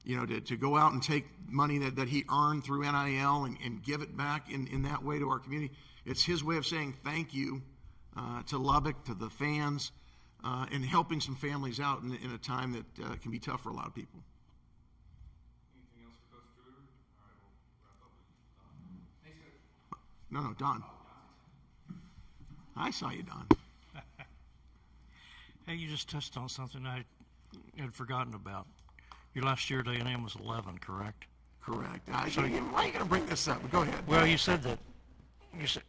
You know, to go out and take money that he earned through NIL and give it back in that way to our community. It's his way of saying thank you to Lubbock, to the fans, and helping some families out in a time that can be tough for a lot of people. Anything else for Coach Drew? All right, we'll wrap up with Don. Thanks, Coach. No, Don. I saw you, Don. Hey, you just touched on something I had forgotten about. Your last year at A&M was 11, correct? Correct. So why are you going to bring this up? Go ahead. Well, you said that.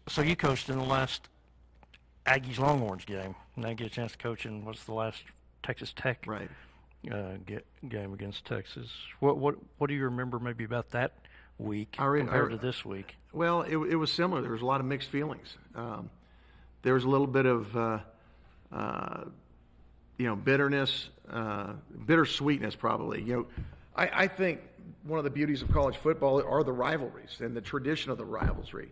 So you coached in the last Aggies Longhorns game. Now you get a chance to coach in what's the last Texas Tech game against Texas. What do you remember maybe about that week compared to this week? Well, it was similar. There was a lot of mixed feelings. There was a little bit of you know, bitterness, bittersweetness probably. You know, I think one of the beauties of college football are the rivalries and the tradition of the rivalry.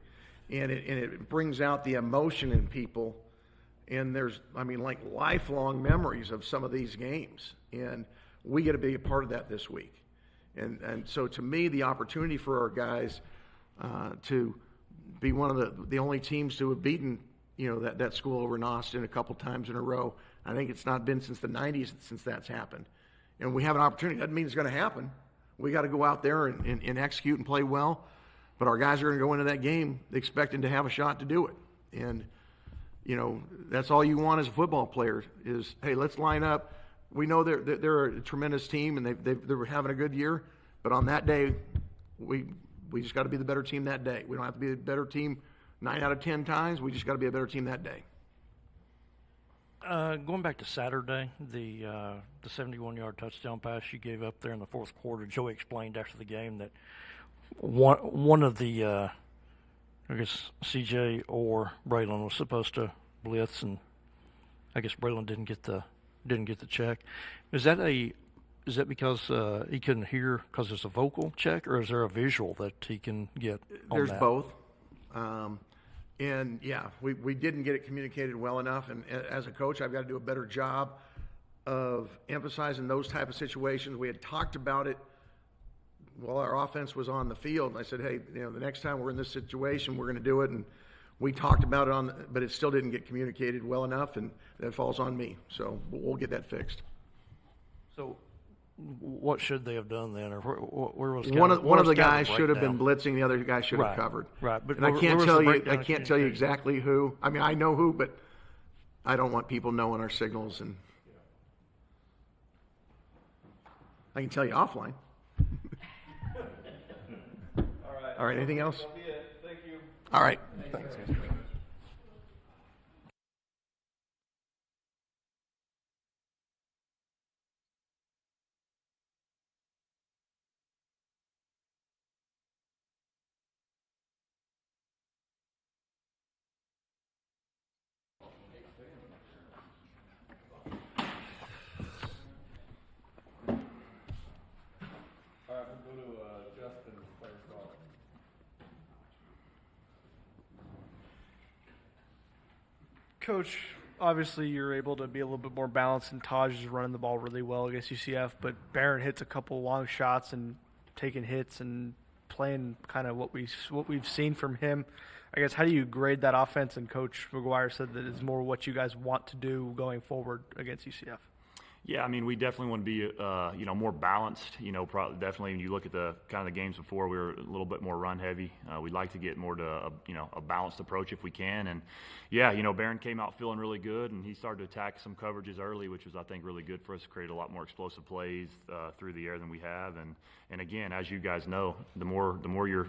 And it brings out the emotion in people. And there's, I mean, like lifelong memories of some of these games. And we get to be a part of that this week. And so to me, the opportunity for our guys to be one of the only teams to have beaten, you know, that school over in Austin a couple times in a row. I think it's not been since the 90s since that's happened. And we have an opportunity. Doesn't mean it's going to happen. We got to go out there and execute and play well. But our guys are going to go into that game expecting to have a shot to do it. And, you know, that's all you want as a football player is, hey, let's line up. We know they're a tremendous team and they're having a good year. But on that day, we just got to be the better team that day. We don't have to be the better team 9 out of 10 times. We just got to be a better team that day. Going back to Saturday, the 71-yard touchdown pass you gave up there in the fourth quarter, Joey explained after the game that one of the, I guess CJ or Braylon was supposed to blitz, and I guess Braylon didn't get the check. Is that because he couldn't hear because it's a vocal check, or is there a visual that he can get on There's that? both. And yeah, we didn't get it communicated well enough. And as a coach, I've got to do a better job of emphasizing those type of situations. We had talked about it while our offense was on the field. And I said, hey, you know, the next time we're in this situation, we're going to do it. And we talked about it but it still didn't get communicated well enough, and that falls on me. So we'll get that fixed. So what should they have done then, or where was one of the guys should have been blitzing, the other guy should have covered. Right, but and I can't tell you exactly who. I mean, I know who, but I don't want people knowing our signals, and I can tell you offline. All right. Anything else? That'll be it. Thank you. All right. Thanks, guys. Coach, obviously you're able to be a little bit more balanced, and Tahj is running the ball really well against UCF, but Barron hits a couple long shots and taking hits and playing kind of what we've seen from him. I guess, how do you grade that offense? And Coach McGuire said that it's more what you guys want to do going forward against UCF. Yeah, I mean, we definitely want to be, more balanced. Definitely when you look at the kind of the games before, we were a little bit more run heavy. We'd like to get more to, a balanced approach if we can. And yeah, Barron came out feeling really good, and he started to attack some coverages early, which was, I think, really good for us to create a lot more explosive plays through the air than we have. And again, as you guys know, the more you're,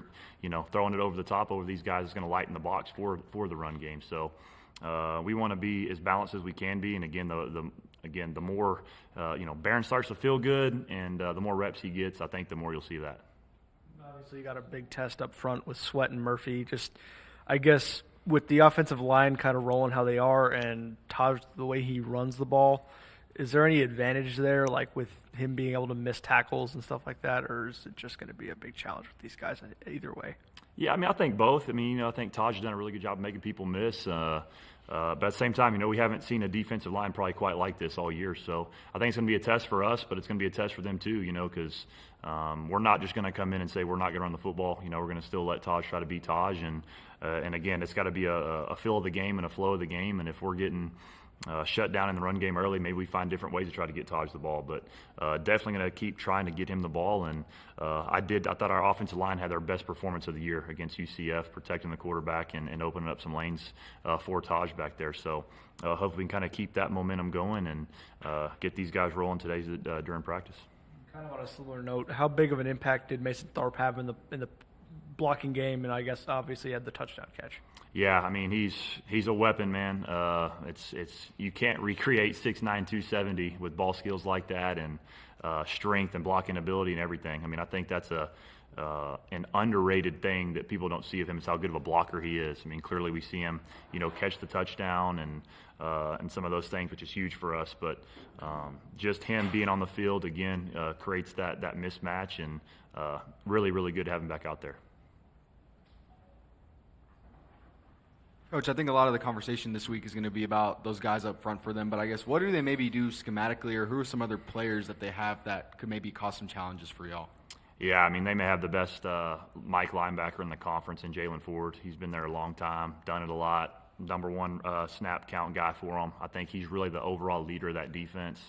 throwing it over the top over these guys, it's going to lighten the box for the run game. So we want to be as balanced as we can be. And again, again, the more, Barron starts to feel good and the more reps he gets, I think the more you'll see that. Obviously, you got a big test up front with Sweat and Murphy. Just, I guess, with the offensive line kind of rolling how they are and Tahj, the way he runs the ball, is there any advantage there, like with him being able to miss tackles and stuff like that, or is it just going to be a big challenge with these guys either way? Yeah, I mean, I think both. I mean, I think Tahj has done a really good job of making people miss. But at the same time, we haven't seen a defensive line probably quite like this all year. So I think it's going to be a test for us, but it's going to be a test for them too, because we're not just going to come in and say we're not going to run the football. We're going to still let Tahj try to beat Tahj. And again, it's got to be a feel of the game and a flow of the game. And if we're getting shut down in the run game early, maybe we find different ways to try to get Tahj the ball, but definitely going to keep trying to get him the ball. And I thought our offensive line had their best performance of the year against UCF, protecting the quarterback and opening up some lanes for Tahj back there. So hopefully we can kind of keep that momentum going and get these guys rolling today during practice. Kind of on a similar note, how big of an impact did Mason Tharp have in the blocking game, and I guess obviously had the touchdown catch? Yeah, I mean he's a weapon, man. It's you can't recreate 6'9", 270 with ball skills like that and strength and blocking ability and everything. I mean, I think that's an underrated thing that people don't see of him is how good of a blocker he is. I mean, clearly we see him, catch the touchdown and some of those things, which is huge for us. But just him being on the field again creates that mismatch, and really, really good to have him back out there. Coach, I think a lot of the conversation this week is going to be about those guys up front for them, but I guess what do they maybe do schematically, or who are some other players that they have that could maybe cause some challenges for y'all? Yeah, I mean, they may have the best Mike linebacker in the conference in Jalen Ford. He's been there a long time, done it a lot, number one snap count guy for them. I think he's really the overall leader of that defense.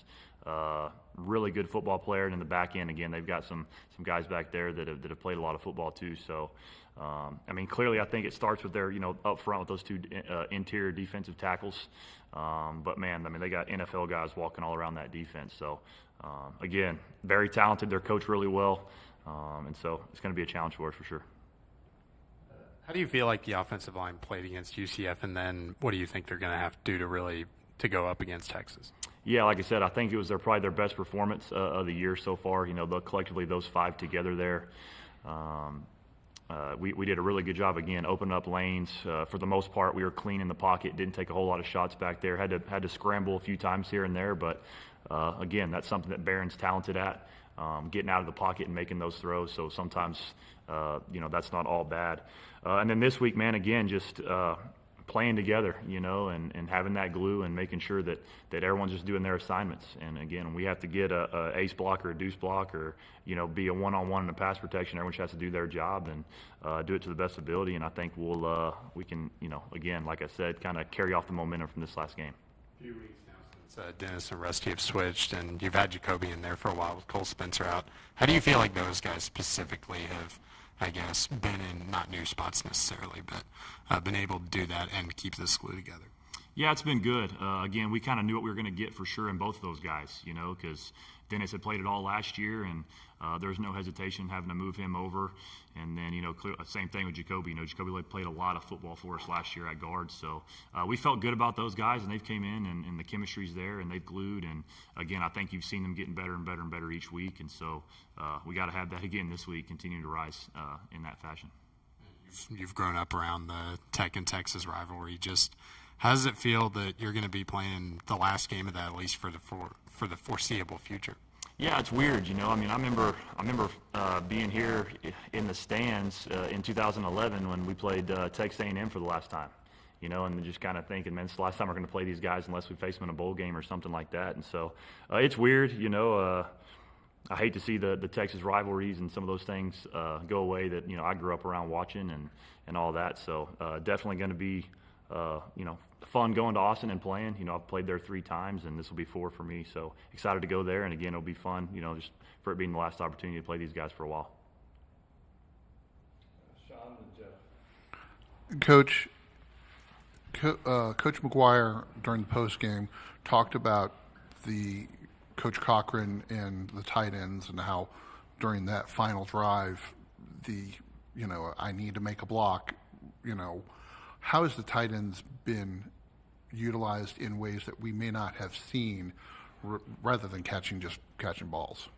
Really good football player, and in the back end, again, they've got some guys back there that have played a lot of football too. So, I mean, clearly, I think it starts with their, up front with those two interior defensive tackles. But man, I mean, they got NFL guys walking all around that defense. So, again, very talented. They're coached really well, and so it's going to be a challenge for us for sure. How do you feel like the offensive line played against UCF, and then what do you think they're going to have to do to go up against Texas? Yeah, like I said, I think it was probably their best performance of the year so far. Collectively, those five together there. We did a really good job, again, opening up lanes. For the most part, we were clean in the pocket, didn't take a whole lot of shots back there. Had to scramble a few times here and there, but again, that's something that Barron's talented at, getting out of the pocket and making those throws. So sometimes, that's not all bad. And then this week, man, again, just playing together, and having that glue and making sure that everyone's just doing their assignments. And again, we have to get a ace block or a deuce block or, be a one-on-one in a pass protection. Everyone has to do their job and do it to the best ability. And I think we can, again, like I said, kind of carry off the momentum from this last game. A few weeks now since Dennis and Rusty have switched, and you've had Jacoby in there for a while with Cole Spencer out. How do you feel like those guys specifically have, I guess, been in not new spots necessarily, but been able to do that and keep this glue together? Yeah, it's been good. Again, we kind of knew what we were going to get for sure in both of those guys, because Dennis had played it all last year, and there's no hesitation having to move him over. And then, same thing with Jacoby. Jacoby played a lot of football for us last year at guard. So we felt good about those guys, and they've came in, and the chemistry's there, and they've glued. And, again, I think you've seen them getting better and better and better each week. And so we got to have that again this week, continuing to rise in that fashion. You've grown up around the Tech and Texas rivalry. Just how does it feel that you're going to be playing the last game of that, at least for the foreseeable future? Yeah, it's weird, I mean, I remember being here in the stands in 2011 when we played Texas A&M for the last time, and just kind of thinking, man, it's the last time we're going to play these guys unless we face them in a bowl game or something like that. And so it's weird, I hate to see the Texas rivalries and some of those things go away that, I grew up around watching and all that. So definitely going to be, fun going to Austin and playing. I've played there 3 times, and this will be 4 for me. So excited to go there, and again, it'll be fun, just for it being the last opportunity to play these guys for a while. Sean and Jeff. Coach McGuire during the post game talked about Coach Cochran and the tight ends and how during that final drive, I need to make a block, how has the tight ends been utilized in ways that we may not have seen rather than catching balls.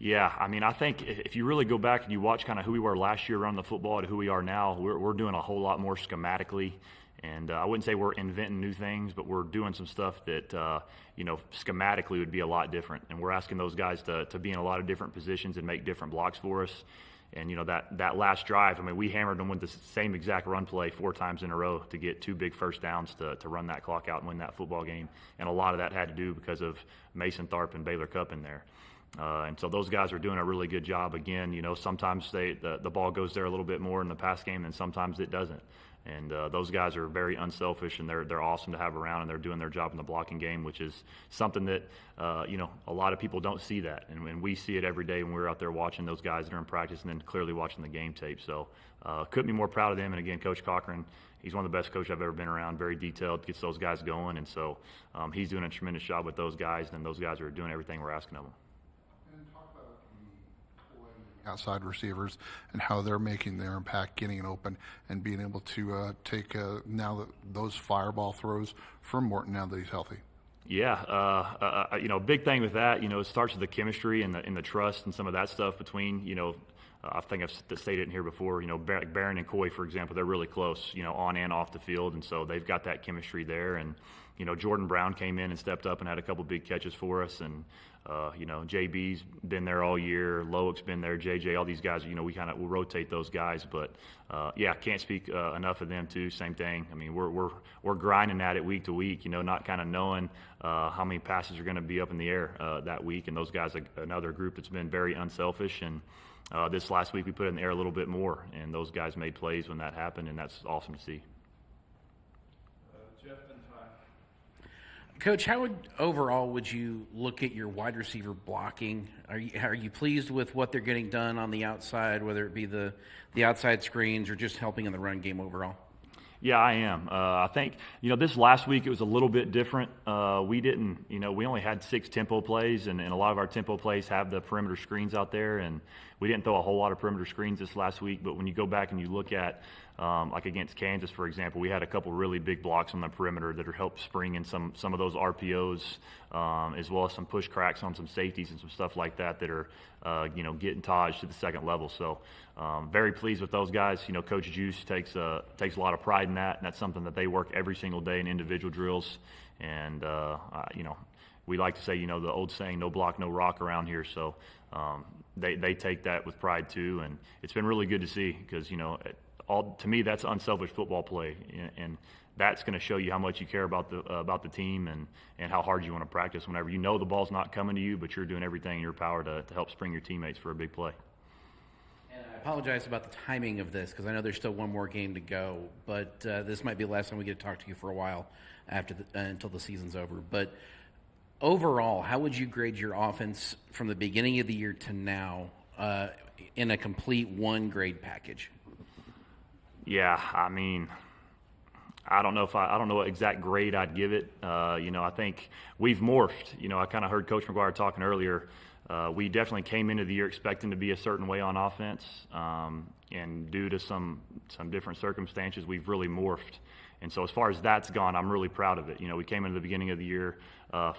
Yeah, I mean, I think if you really go back and you watch kind of who we were last year around the football to who we are now, we're doing a whole lot more schematically. And I wouldn't say we're inventing new things, but we're doing some stuff that, schematically would be a lot different. And we're asking those guys to be in a lot of different positions and make different blocks for us. And, that last drive, I mean, we hammered them with the same exact run play 4 times in a row to get 2 big first downs to run that clock out and win that football game. And a lot of that had to do because of Mason Tharp and Baylor Cupp in there. And so those guys are doing a really good job. Again, sometimes the ball goes there a little bit more in the pass game, and sometimes it doesn't. And those guys are very unselfish, and they're awesome to have around, and they're doing their job in the blocking game, which is something that a lot of people don't see that, and we see it every day when we're out there watching those guys during practice, and then clearly watching the game tape. So couldn't be more proud of them. And again, Coach Cochran, he's one of the best coaches I've ever been around. Very detailed, gets those guys going, and so he's doing a tremendous job with those guys, and those guys are doing everything we're asking of them. Outside receivers and how they're making their impact, getting it open, and being able to take now those fireball throws from Morton now that he's healthy. Yeah, big thing with that, it starts with the chemistry and the trust and some of that stuff between, I think I've stated it in here before, Barron and Coy, for example, they're really close, on and off the field, and so they've got that chemistry there. And Jordan Brown came in and stepped up and had a couple big catches for us, and JB's been there all year, Loick's been there, JJ, all these guys, we'll rotate those guys, but can't speak enough of them too. Same thing. I mean, we're grinding at it week to week, not kind of knowing how many passes are going to be up in the air that week, and those guys are another group that's been very unselfish. And this last week we put it in the air a little bit more, and those guys made plays when that happened, and that's awesome to see. Jeff and Tahj. Coach, how would you look at your wide receiver blocking? Are you pleased with what they're getting done on the outside, whether it be the outside screens or just helping in the run game overall? Yeah, I am. I think, this last week it was a little bit different. We didn't, we only had 6 tempo plays, and a lot of our tempo plays have the perimeter screens out there, and we didn't throw a whole lot of perimeter screens this last week. But when you go back and you look at, like against Kansas, for example, we had a couple really big blocks on the perimeter that are helped spring in some of those RPOs, as well as some push cracks on some safeties and some stuff like that that are, getting Tahj to the second level. So very pleased with those guys. Coach Juice takes a lot of pride in that, and that's something that they work every single day in individual drills. And, we like to say, the old saying, no block, no rock around here. So they take that with pride too, and it's been really good to see because, to me, that's unselfish football play, and that's going to show you how much you care about the team and how hard you want to practice whenever the ball's not coming to you, but you're doing everything in your power to help spring your teammates for a big play. And I apologize about the timing of this because I know there's still one more game to go, but this might be the last time we get to talk to you for a while until the season's over. But overall, how would you grade your offense from the beginning of the year to now in a complete 1-grade package? Yeah, I mean, I don't know what exact grade I'd give it. I think we've morphed. I kind of heard Coach McGuire talking earlier. We definitely came into the year expecting to be a certain way on offense, and due to some different circumstances, we've really morphed. And so as far as that's gone, I'm really proud of it. We came into the beginning of the year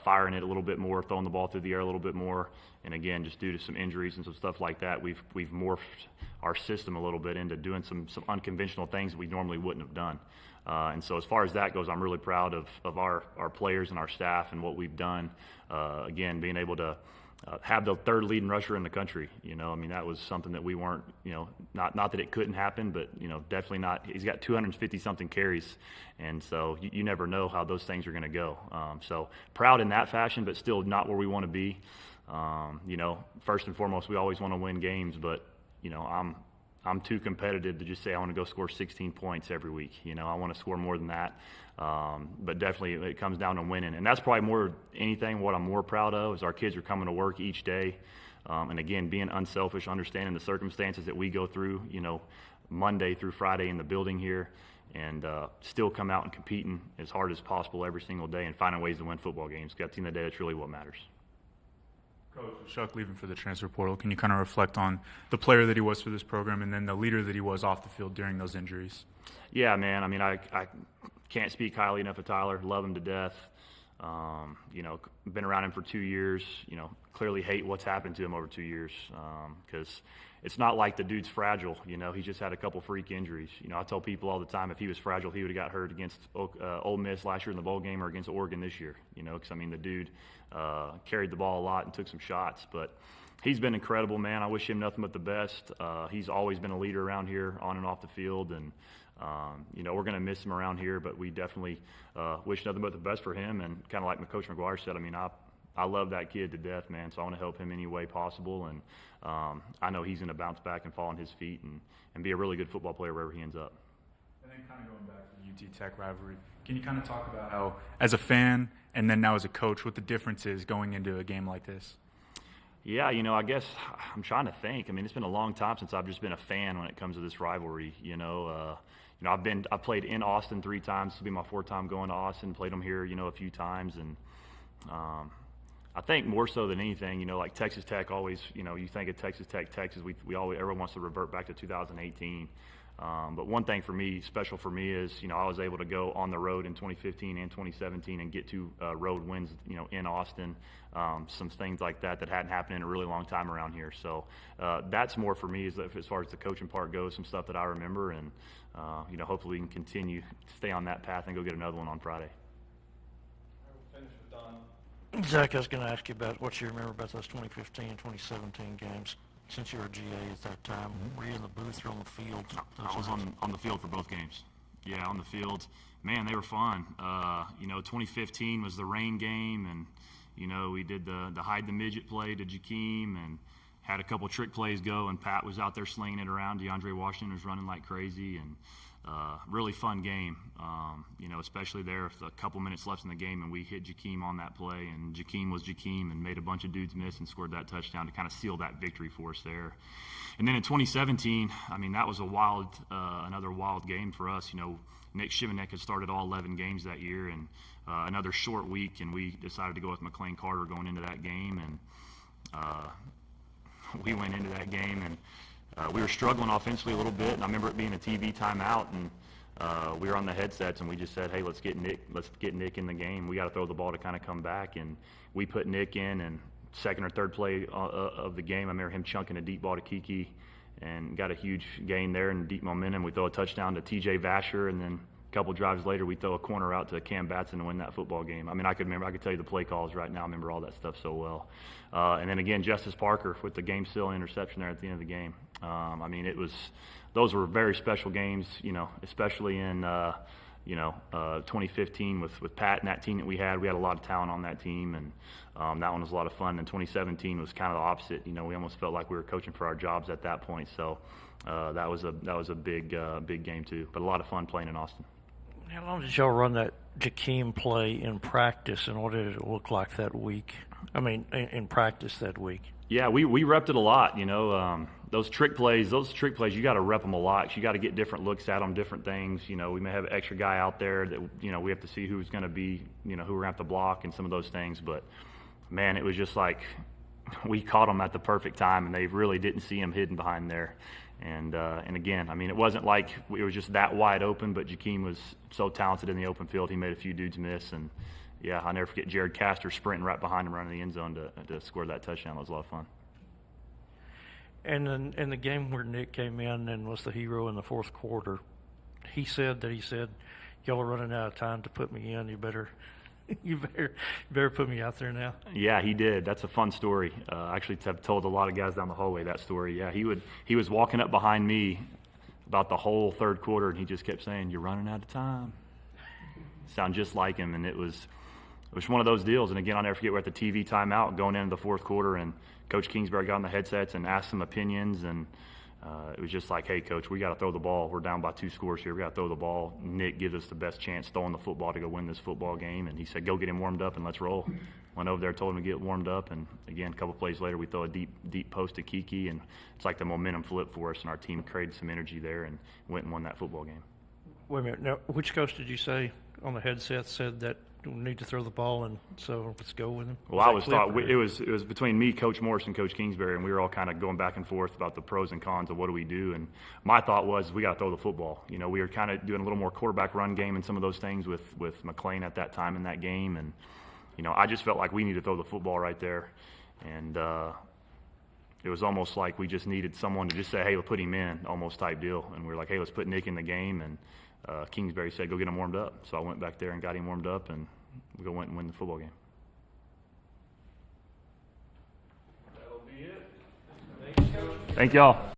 firing it a little bit more, throwing the ball through the air a little bit more. And again, just due to some injuries and some stuff like that, we've morphed our system a little bit into doing some unconventional things that we normally wouldn't have done. And so as far as that goes, I'm really proud of our players and our staff and what we've done. Again, being able to have the 3rd leading rusher in the country. That was something that we weren't, not that it couldn't happen, but, definitely not. He's got 250-something carries, and so you never know how those things are going to go. So proud in that fashion, but still not where we want to be. First and foremost, we always want to win games, but, I'm too competitive to just say I want to go score 16 points every week. I want to score more than that. But definitely it comes down to winning. And that's probably more anything what I'm more proud of is our kids are coming to work each day. And again, being unselfish, understanding the circumstances that we go through, Monday through Friday in the building here, and still come out and competing as hard as possible every single day and finding ways to win football games. At the end of the day, that's really what matters. Coach, Shuck leaving for the transfer portal, can you kind of reflect on the player that he was for this program and then the leader that he was off the field during those injuries? Yeah, man. I can't speak highly enough of Tyler. Love him to death. You know, been around him for 2 years, you know, clearly hate what's happened to him over 2 years, because it's not like the dude's fragile. You know, he's just had a couple freak injuries. You know, I tell people all the time, if he was fragile, he would have got hurt against Ole Miss last year in the bowl game or against Oregon this year. You know, because, I mean, the dude carried the ball a lot and took some shots. But he's been incredible, man. I wish him nothing but the best. He's always been a leader around here on and off the field. And, you know, we're going to miss him around here, but we definitely wish nothing but the best for him. And kind of like Coach McGuire said, I mean, I love that kid to death, man, so I want to help him any way possible. And I know he's going to bounce back and fall on his feet and be a really good football player wherever he ends up. And then kind of going back to the UT Tech rivalry, can you kind of talk about how, as a fan and then now as a coach, what the difference is going into a game like this? Yeah, you know, I guess I'm trying to think. I mean, it's been a long time since I've just been a fan when it comes to this rivalry. You know, I've played in Austin 3 times. This will be my 4th time going to Austin. Played them here, you know, a few times, and I think more so than anything, you know, like Texas Tech always, you know, you think of Texas Tech, Texas, we always, everyone wants to revert back to 2018. But one thing for me, special for me, is, you know, I was able to go on the road in 2015 and 2017 and get 2 road wins, you know, in Austin. Some things like that hadn't happened in a really long time around here. So that's more for me as far as the coaching part goes, some stuff that I remember. And, you know, hopefully we can continue to stay on that path and go get another one on Friday. Zach, I was going to ask you about what you remember about those 2015 and 2017 games. Since you were a GA at that time, were you in the booth or on the field? I was on the field for both games. Yeah, on the field. Man, they were fun. You know, 2015 was the rain game, and, you know, we did the hide the midget play to Jakeem and had a couple trick plays go, and Pat was out there slinging it around. DeAndre Washington was running like crazy, and really fun game. You know, especially there with a couple minutes left in the game, and we hit Jakeem on that play, and Jakeem was Jakeem and made a bunch of dudes miss and scored that touchdown to kind of seal that victory for us there. And then in 2017, I mean, that was another wild game for us. You know, Nick Shivanek had started all 11 games that year, and another short week, and we decided to go with McLean Carter going into that game, and we went into that game, and we were struggling offensively a little bit, and I remember it being a TV timeout, and we were on the headsets, and we just said, hey, let's get Nick in the game. We got to throw the ball to kind of come back, and we put Nick in, and second or third play of the game, I remember him chunking a deep ball to Kiki and got a huge gain there and deep momentum. We throw a touchdown to TJ Vasher, and then a couple drives later, we throw a corner out to Cam Batson to win that football game. I mean, I could tell you the play calls right now. I remember all that stuff so well. And then again, Justice Parker with the game seal interception there at the end of the game. I mean, those were very special games, you know, especially in, 2015 with Pat and that team that we had. We had a lot of talent on that team, and that one was a lot of fun. And 2017 was kind of the opposite. You know, we almost felt like we were coaching for our jobs at that point. So that was a big game too, but a lot of fun playing in Austin. How long did y'all run that Jakeem play in practice, and what did it look like that week? I mean, in practice that week. Yeah, we repped it a lot. You know, those trick plays, you got to rep them a lot. You got to get different looks at them, different things. You know, we may have an extra guy out there that, you know, we have to see who's going to be, you know, who we're going to have to block and some of those things. But, man, it was just like we caught them at the perfect time, and they really didn't see him hidden behind there. And again, I mean, it wasn't like it was just that wide open, but Jakeem was so talented in the open field. He made a few dudes miss, and yeah, I'll never forget Jared Castor sprinting right behind him, running the end zone to score that touchdown. It was a lot of fun. And then in the game where Nick came in and was the hero in the fourth quarter, he said, y'all are running out of time to put me in. You better put me out there now. Yeah, he did. That's a fun story. I actually have told a lot of guys down the hallway that story. Yeah, he was walking up behind me about the whole third quarter, and he just kept saying, "You're running out of time." Sound just like him, and it was one of those deals. And again, I'll never forget, we're at the TV timeout going into the fourth quarter, and Coach Kingsbury got on the headsets and asked some opinions, and it was just like, hey, Coach, we got to throw the ball. We're down by 2 scores here. We got to throw the ball. Nick gives us the best chance throwing the football to go win this football game. And he said, go get him warmed up and let's roll. Went over there, told him to get warmed up. And, again, a couple plays later, we throw a deep post to Kiki. And it's like the momentum flipped for us, and our team created some energy there and went and won that football game. Wait a minute. Now, which coach did you say on the headset said that we need to throw the ball, and so let's go with him? Well, I was thought it was between me, Coach Morris, and Coach Kingsbury, and we were all kind of going back and forth about the pros and cons of what do we do. And my thought was we got to throw the football. You know, we were kind of doing a little more quarterback run game and some of those things with McLean at that time in that game, and I just felt like we needed to throw the football right there. And it was almost like we just needed someone to just say, hey, we'll put him in, almost type deal. And we were like, hey, let's put Nick in the game. And Kingsbury said, go get him warmed up. So I went back there and got him warmed up, and we went and win the football game. That'll be it. Thank y'all.